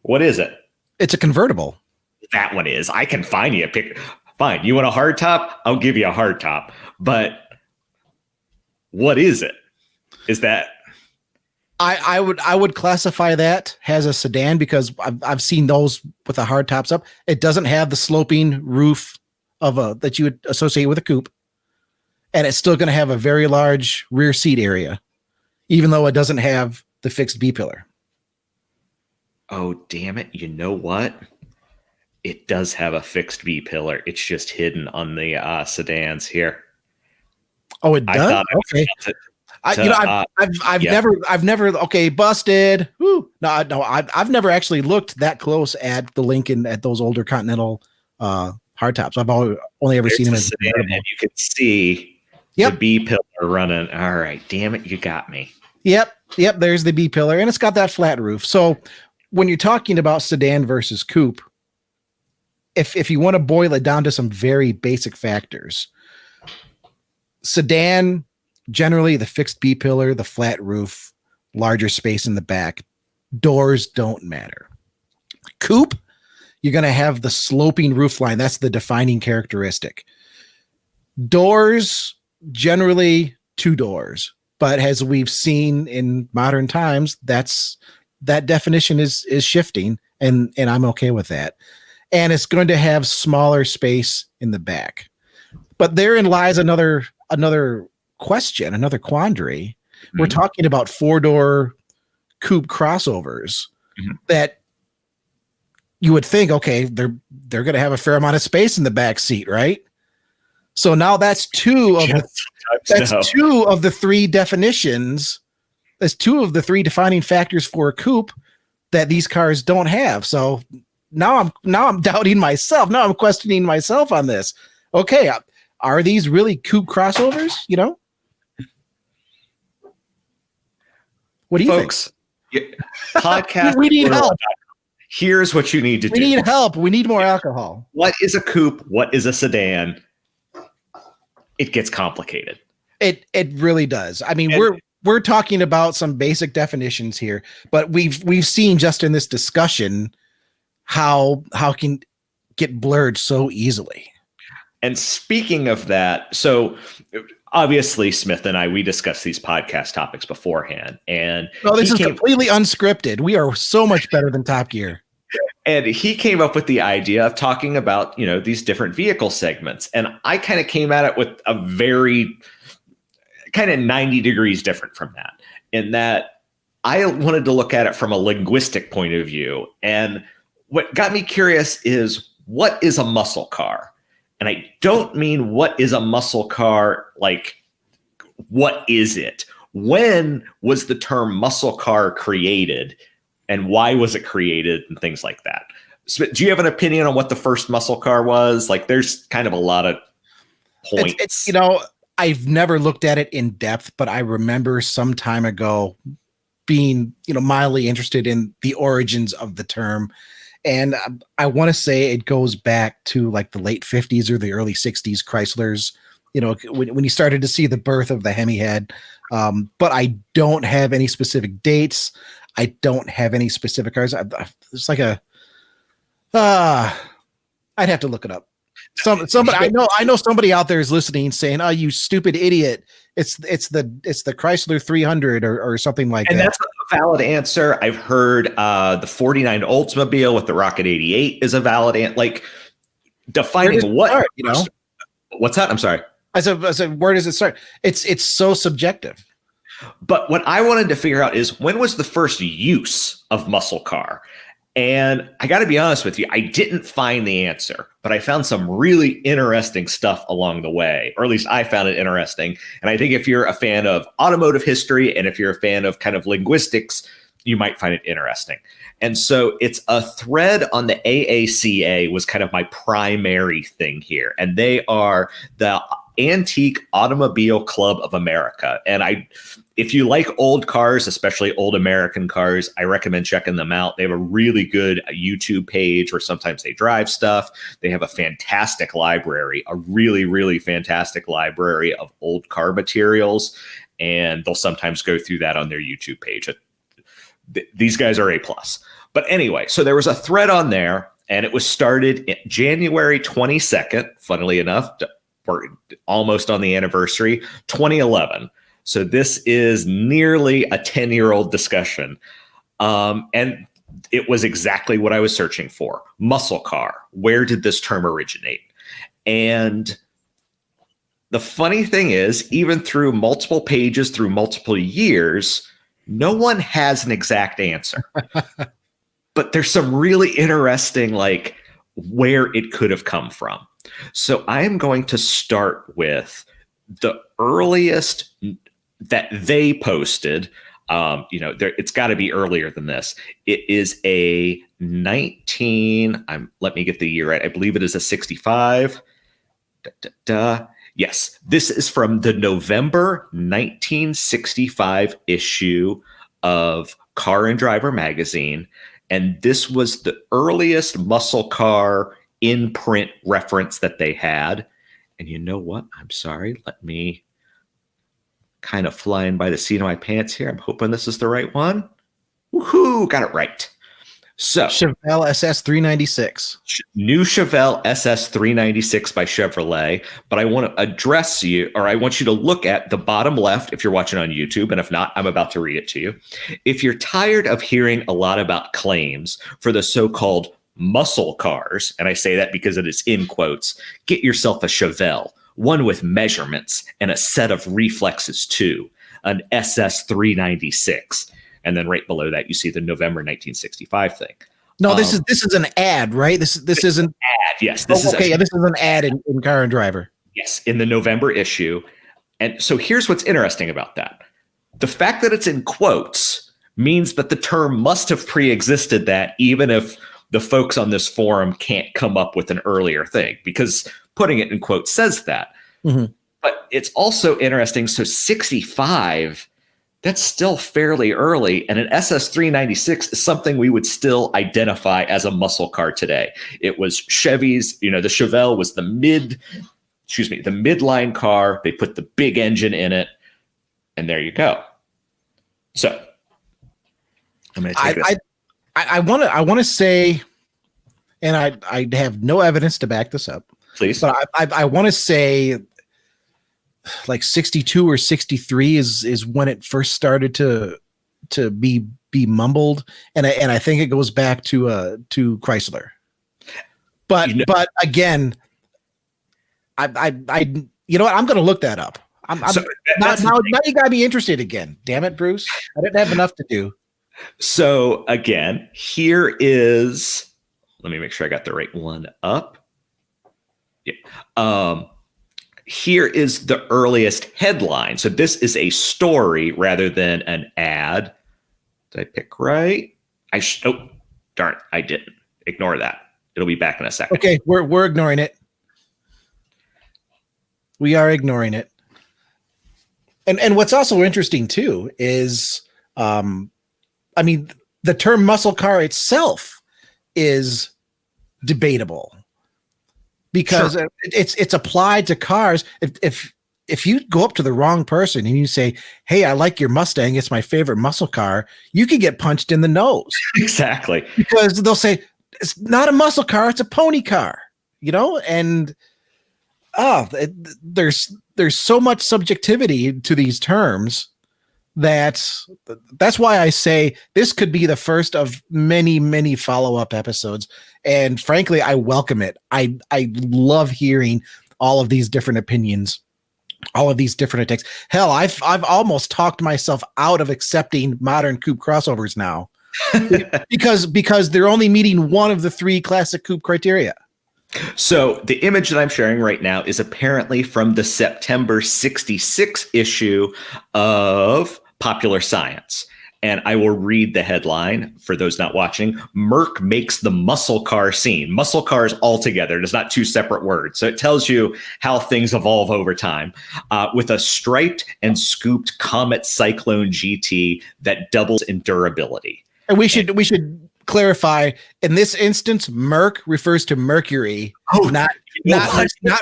What is it? It's a convertible. That one is. I can find you a pic. Fine. You want a hard top? I'll give you a hard top. But what is it? Is that... I would classify that as a sedan, because I've seen those with the hard tops up. It doesn't have the sloping roof that you would associate with a coupe. And it's still going to have a very large rear seat area, even though it doesn't have the fixed B pillar. Oh, damn it. You know what? It does have a fixed B pillar. It's just hidden on the sedans here. Oh, it does? Okay. I've never, okay, busted. Woo. No, I've never actually looked that close at the Lincoln, at those older Continental hardtops. I've only ever seen them as sedan, and you can see the B pillar running. All right, damn it, you got me. Yep. There's the B pillar, and it's got that flat roof. So when you're talking about sedan versus coupe, if you want to boil it down to some very basic factors, sedan, generally the fixed B pillar, the flat roof, larger space in the back, doors don't matter. Coupe, you're going to have the sloping roof line. That's the defining characteristic. Doors, generally 2 doors, but as we've seen in modern times, that definition is shifting, and I'm okay with that. And it's going to have smaller space in the back. But therein lies another question, another quandary. Mm-hmm. We're talking about 4-door coupe crossovers that you would think, okay, they're going to have a fair amount of space in the back seat, right? So now that's two of the 3 definitions. That's 2 of the 3 defining factors for a coupe that these cars don't have. So now I'm doubting myself. Now I'm questioning myself on this. Okay, are these really coupe crossovers? You know, what do you Folks, think? Podcast. We need help. Here's what you need to do. We need help. We need more alcohol. What is a coupe? What is a sedan? It gets complicated. It really does. I mean, we're talking about some basic definitions here, but we've seen just in this discussion how can get blurred so easily. And speaking of that, so obviously Smith and I, we discussed these podcast topics beforehand, and this is completely unscripted. We are so much better than Top Gear. And he came up with the idea of talking about, these different vehicle segments. And I kind of came at it with a very kind of 90 degrees different from that, in that I wanted to look at it from a linguistic point of view. And what got me curious is, what is a muscle car? And I don't mean what is a muscle car, like what is it? When was the term muscle car created, and why was it created, and things like that? So, do you have an opinion on what the first muscle car was? Like, there's kind of a lot of points. It's I've never looked at it in depth, but I remember some time ago being, mildly interested in the origins of the term. And I want to say it goes back to like the late 50s or the early 60s Chryslers, when you started to see the birth of the Hemi head. But I don't have any specific dates. I don't have any specific cars. It's like I'd have to look it up. Somebody I know somebody out there is listening saying, "Oh, you stupid idiot. It's the Chrysler 300 or something like that." And that's a valid answer. I've heard the 49 Oldsmobile with the Rocket 88 is a valid answer. Like, defining what start, What's that? I'm sorry. I said, where does it start? It's so subjective. But what I wanted to figure out is, when was the first use of muscle car? And I got to be honest with you, I didn't find the answer, but I found some really interesting stuff along the way, or at least I found it interesting. And I think if you're a fan of automotive history, and if you're a fan of kind of linguistics, you might find it interesting. And so it's a thread on the AACA was kind of my primary thing here. And they are the Antique Automobile Club of America. And if you like old cars, especially old American cars, I recommend checking them out. They have a really good YouTube page where sometimes they drive stuff. They have a fantastic library, a really, really fantastic library of old car materials. And they'll sometimes go through that on their YouTube page. These guys are A+. But anyway, so there was a thread on there, and it was started January 22nd, funnily enough. We're almost on the anniversary, 2011. So this is nearly a 10-year-old discussion. And it was exactly what I was searching for. Muscle car. Where did this term originate? And the funny thing is, even through multiple pages, through multiple years, no one has an exact answer. But there's some really interesting, like, where it could have come from. So I am going to start with the earliest that they posted. It's got to be earlier than this. It is a 19. Let me get the year right. I believe it is a 65. Yes, this is from the November 1965 issue of Car and Driver magazine. And this was the earliest muscle car in print reference that they had. And you know what? I'm sorry. Let me kind of flying by the seat of my pants here. I'm hoping this is the right one. Woohoo! Got it right. So Chevelle SS 396. New Chevelle SS 396 by Chevrolet. But I want to address you, or I want you to look at the bottom left if you're watching on YouTube. And if not, I'm about to read it to you. If you're tired of hearing a lot about claims for the so-called muscle cars, and I say that because it is in quotes, get yourself a Chevelle, one with measurements and a set of reflexes too, an SS 396. And then right below that, you see the November 1965 thing. No, this is an ad, right? This isn't an ad. Yes, this is this is an ad in Car and Driver. Yes, in the November issue. And so here's what's interesting about that: the fact that it's in quotes means that the term must have pre-existed that, even if the folks on this forum can't come up with an earlier thing, because putting it in quotes says that. Mm-hmm. But it's also interesting. So 65. That's still fairly early. And an SS 396 is something we would still identify as a muscle car today. It was Chevy's, the Chevelle was the midline car. They put the big engine in it. And there you go. So I'm going to take this. I want to say, and I have no evidence to back this up. Please. But I want to say, like 62 or 63 is when it first started to be mumbled, and I think it goes back to Chrysler. But again, I you know what, I'm going to look that up. Now you got to be interested again. Damn it, Bruce! I didn't have enough to do. So again, here is. Let me make sure I got the right one up. Yeah. Here is the earliest headline. So this is a story rather than an ad. Did I pick right? Oh, darn, I didn't. Ignore that. It'll be back in a second. Okay, we're ignoring it. We are ignoring it. And what's also interesting too is, the term muscle car itself is debatable. Because sure. It's applied to cars. If you go up to the wrong person and you say, "Hey, I like your Mustang. It's my favorite muscle car," you could get punched in the nose. Exactly. Because they'll say it's not a muscle car; it's a pony car. And there's so much subjectivity to these terms that's why I say this could be the first of many, many follow-up episodes. And frankly, I welcome it. I love hearing all of these different opinions, all of these different attacks. Hell, I've almost talked myself out of accepting modern coupe crossovers now because they're only meeting one of the three classic coupe criteria. So the image that I'm sharing right now is apparently from the September 66 issue of Popular Science. And I will read the headline for those not watching. Merc makes the muscle car scene. Muscle cars altogether. It is not two separate words. So it tells you how things evolve over time. With a striped and scooped Comet Cyclone GT that doubles in durability. And we should clarify, in this instance, Merc refers to Mercury, not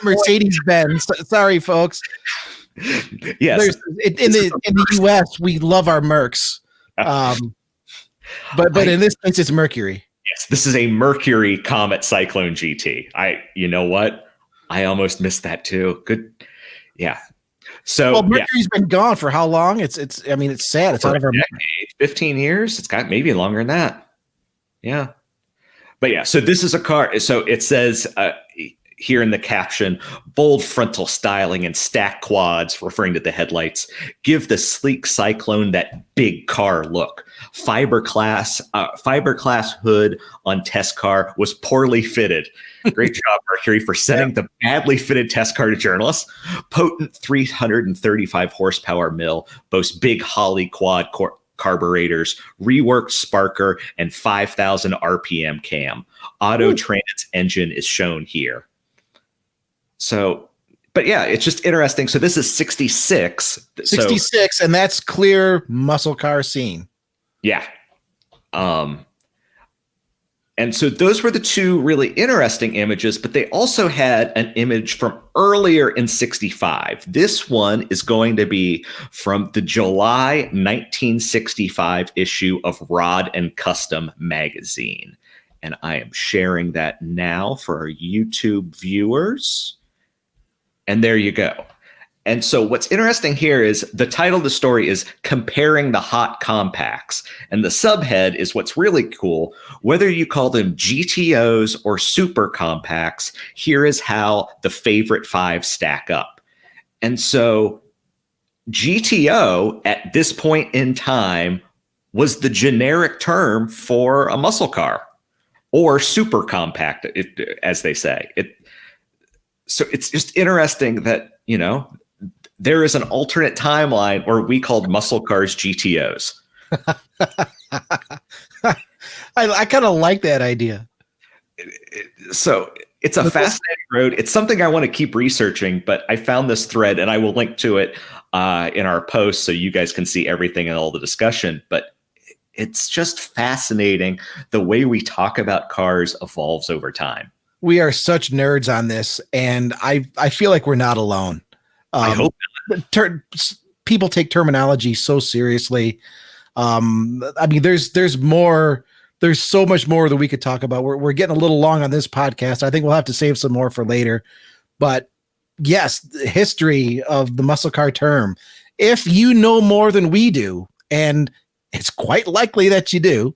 Mercedes-Benz. Sorry, folks. Yes. In the US, we love our Mercs. But in this case, it's Mercury. Yes, this is a Mercury Comet Cyclone GT. You know what? I almost missed that too. Good. Yeah. So Mercury's been gone for how long? It's sad. It's out of our decade, 15 years. It's got maybe longer than that. Yeah. But yeah, so this is a car. So it says here in the caption, bold frontal styling and stacked quads, referring to the headlights, give the sleek Cyclone that big car look. Fiberglass hood on test car was poorly fitted. Great job, Mercury, for sending the badly fitted test car to journalists. Potent 335 horsepower mill, boasts big Holley quad carburetors, reworked sparker, and 5,000 RPM cam. Auto Transit's engine is shown here. So, but yeah, it's just interesting. So this is 66. 66, and that's clear muscle car scene. Yeah. And so those were the two really interesting images, but they also had an image from earlier in 65. This one is going to be from the July 1965 issue of Rod and Custom magazine. And I am sharing that now for our YouTube viewers. And there you go. And so what's interesting here is the title of the story is Comparing the Hot Compacts. And the subhead is what's really cool. Whether you call them GTOs or super compacts, here is how the favorite 5 stack up. And so GTO at this point in time was the generic term for a muscle car, or super compact, as they say. So it's just interesting that, there is an alternate timeline where we called muscle cars GTOs. I kind of like that idea. So it's a fascinating road. It's something I want to keep researching, but I found this thread and I will link to it in our post so you guys can see everything and all the discussion. But it's just fascinating the way we talk about cars evolves over time. We are such nerds on this, and I feel like we're not alone. I hope not. People take terminology so seriously. There's so much more that we could talk about. We're getting a little long on this podcast. I think we'll have to save some more for later. But yes, the history of the muscle car term. If you know more than we do, and it's quite likely that you do,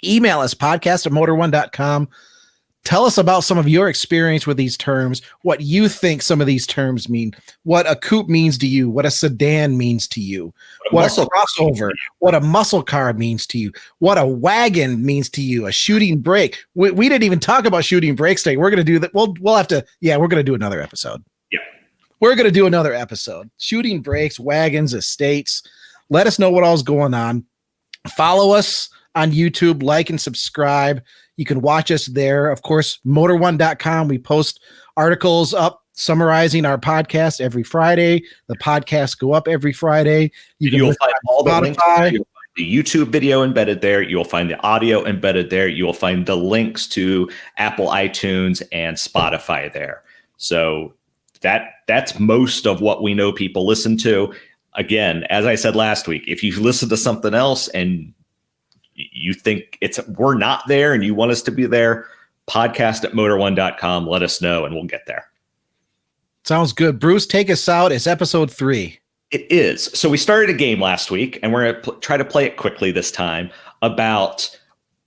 email us podcast@motor1.com. Tell us about some of your experience with these terms, what you think some of these terms mean, what a coupe means to you, what a sedan means to you, what a crossover, what a muscle car means to you, what a wagon means to you, a shooting brake. We didn't even talk about shooting brakes today. We're going to do that. We'll have to, we're going to do another episode. Yeah. We're going to do another episode. Shooting brakes, wagons, estates. Let us know what all's going on. Follow us on YouTube, like and subscribe. You can watch us there. Of course, motor1.com. We post articles up summarizing our podcast every Friday. The podcasts go up every Friday. You'll find all the links. You'll find the YouTube video embedded there. You'll find the audio embedded there. You'll find the links to Apple iTunes and Spotify there. So that's most of what we know people listen to. Again, as I said last week, if you listen to something else and you think we're not there and you want us to be there, podcast@motor1.com. Let us know and we'll get there. Sounds good. Bruce, take us out. It's episode 3. It is. So we started a game last week and we're going to try to play it quickly this time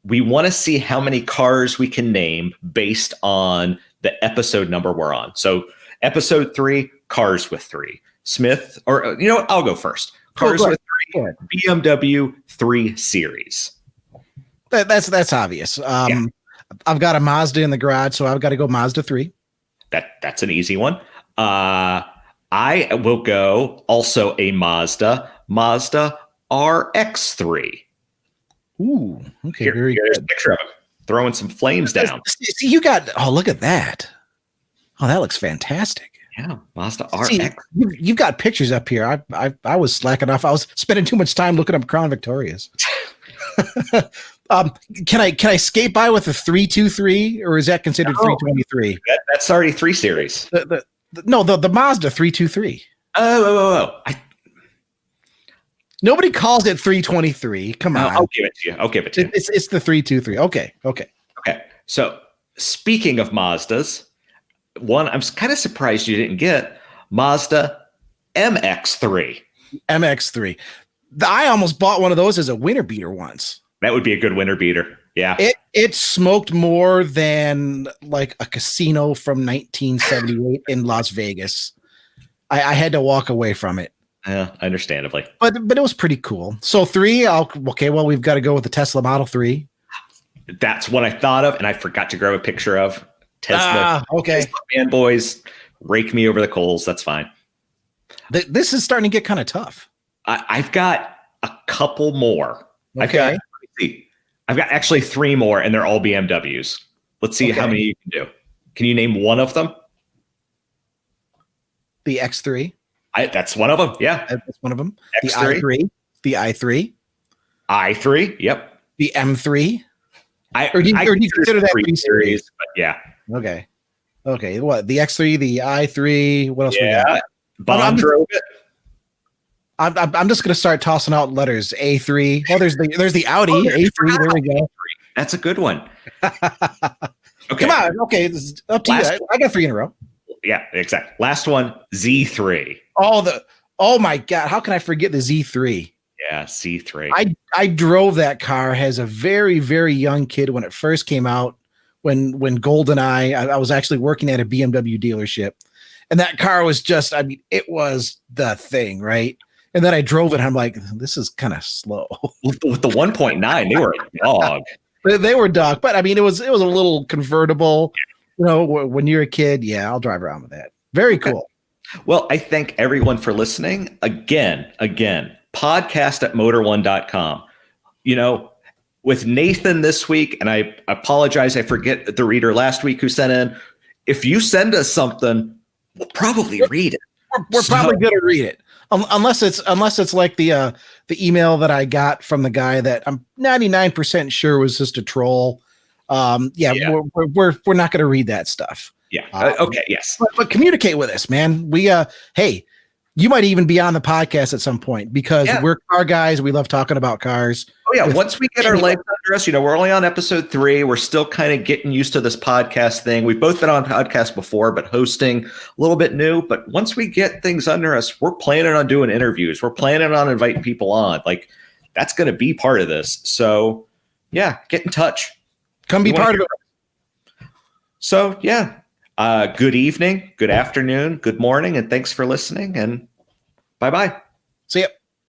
we want to see how many cars we can name based on the episode number we're on. So episode 3, cars with 3. Smith, or you know what? I'll go first. Cars with 3, BMW 3 Series. That's obvious. I've got a Mazda in the garage, so I've got to go Mazda 3. That's an easy one. I will go also a Mazda RX3. Ooh, okay, very good. Here's a picture of it, throwing some flames down. See, you got. Oh, look at that. Oh, that looks fantastic. Yeah, Mazda RX. See, you've got pictures up here. I was slacking off. I was spending too much time looking up Crown Victorias. Can I skate by with a 323, or is that considered 323? That's already 3 Series. The Mazda 323. Oh. Nobody calls it 323. Come on. I'll give it to you. It's the 323. Okay. So speaking of Mazdas, one I'm kind of surprised you didn't get, Mazda MX-3. MX-3. I almost bought one of those as a winter beater once. That would be a good winter beater. Yeah. It smoked more than like a casino from 1978 in Las Vegas. I had to walk away from it. Yeah, understandably. But it was pretty cool. So 3, we've got to go with the Tesla Model 3. That's what I thought of, and I forgot to grab a picture of Tesla. Okay. Tesla fanboys, rake me over the coals. That's fine. This is starting to get kind of tough. I've got a couple more. Okay. I've got actually 3 more, and they're all BMWs. Let's see how many you can do. Can you name one of them? The X3. That's one of them. Yeah. That's one of them. X3. The i3. The i3. i3. Yep. The M3. Or do you consider that pretty pretty serious? But yeah. Okay. Okay. What, the X3, the i3? What else we got? Bond drove it. I'm just gonna start tossing out letters. A3. Oh, there's the Audi A3. There we go. That's a good one. Okay. Come on. Okay, this is up to you. I got 3 in a row. Yeah, exactly. Last one, Z3. Oh my God! How can I forget the Z3? Yeah, Z3. I drove that car as a very, very young kid when it first came out. When GoldenEye, I was actually working at a BMW dealership, and that car was just, I mean, it was the thing, right? And then I drove it, and I'm like, this is kind of slow. With the 1.9, they were a dog. They were dog, but I mean, it was a little convertible. You know, when you're a kid, yeah, I'll drive around with that. Very cool. Well, I thank everyone for listening. Again, podcast@motor1.com. You know, with Nathan this week, and I apologize, I forget the reader last week who sent in. If you send us something, we'll probably read it. We're probably going to read it. Unless it's like the email that I got from the guy that I'm 99% sure was just a troll. We're not going to read that stuff. Yeah. Okay. Yes. But communicate with us, man. We hey, you might even be on the podcast at some point because we're car guys. We love talking about cars. Oh yeah. Once we get our legs under us, we're only on episode 3. We're still kind of getting used to this podcast thing. We've both been on podcasts before, but hosting a little bit new. But once we get things under us, we're planning on doing interviews. We're planning on inviting people on. Like, that's going to be part of this. So yeah, get in touch. Come be part of it. So yeah. Good evening, good afternoon, good morning, and thanks for listening, and bye-bye. See ya.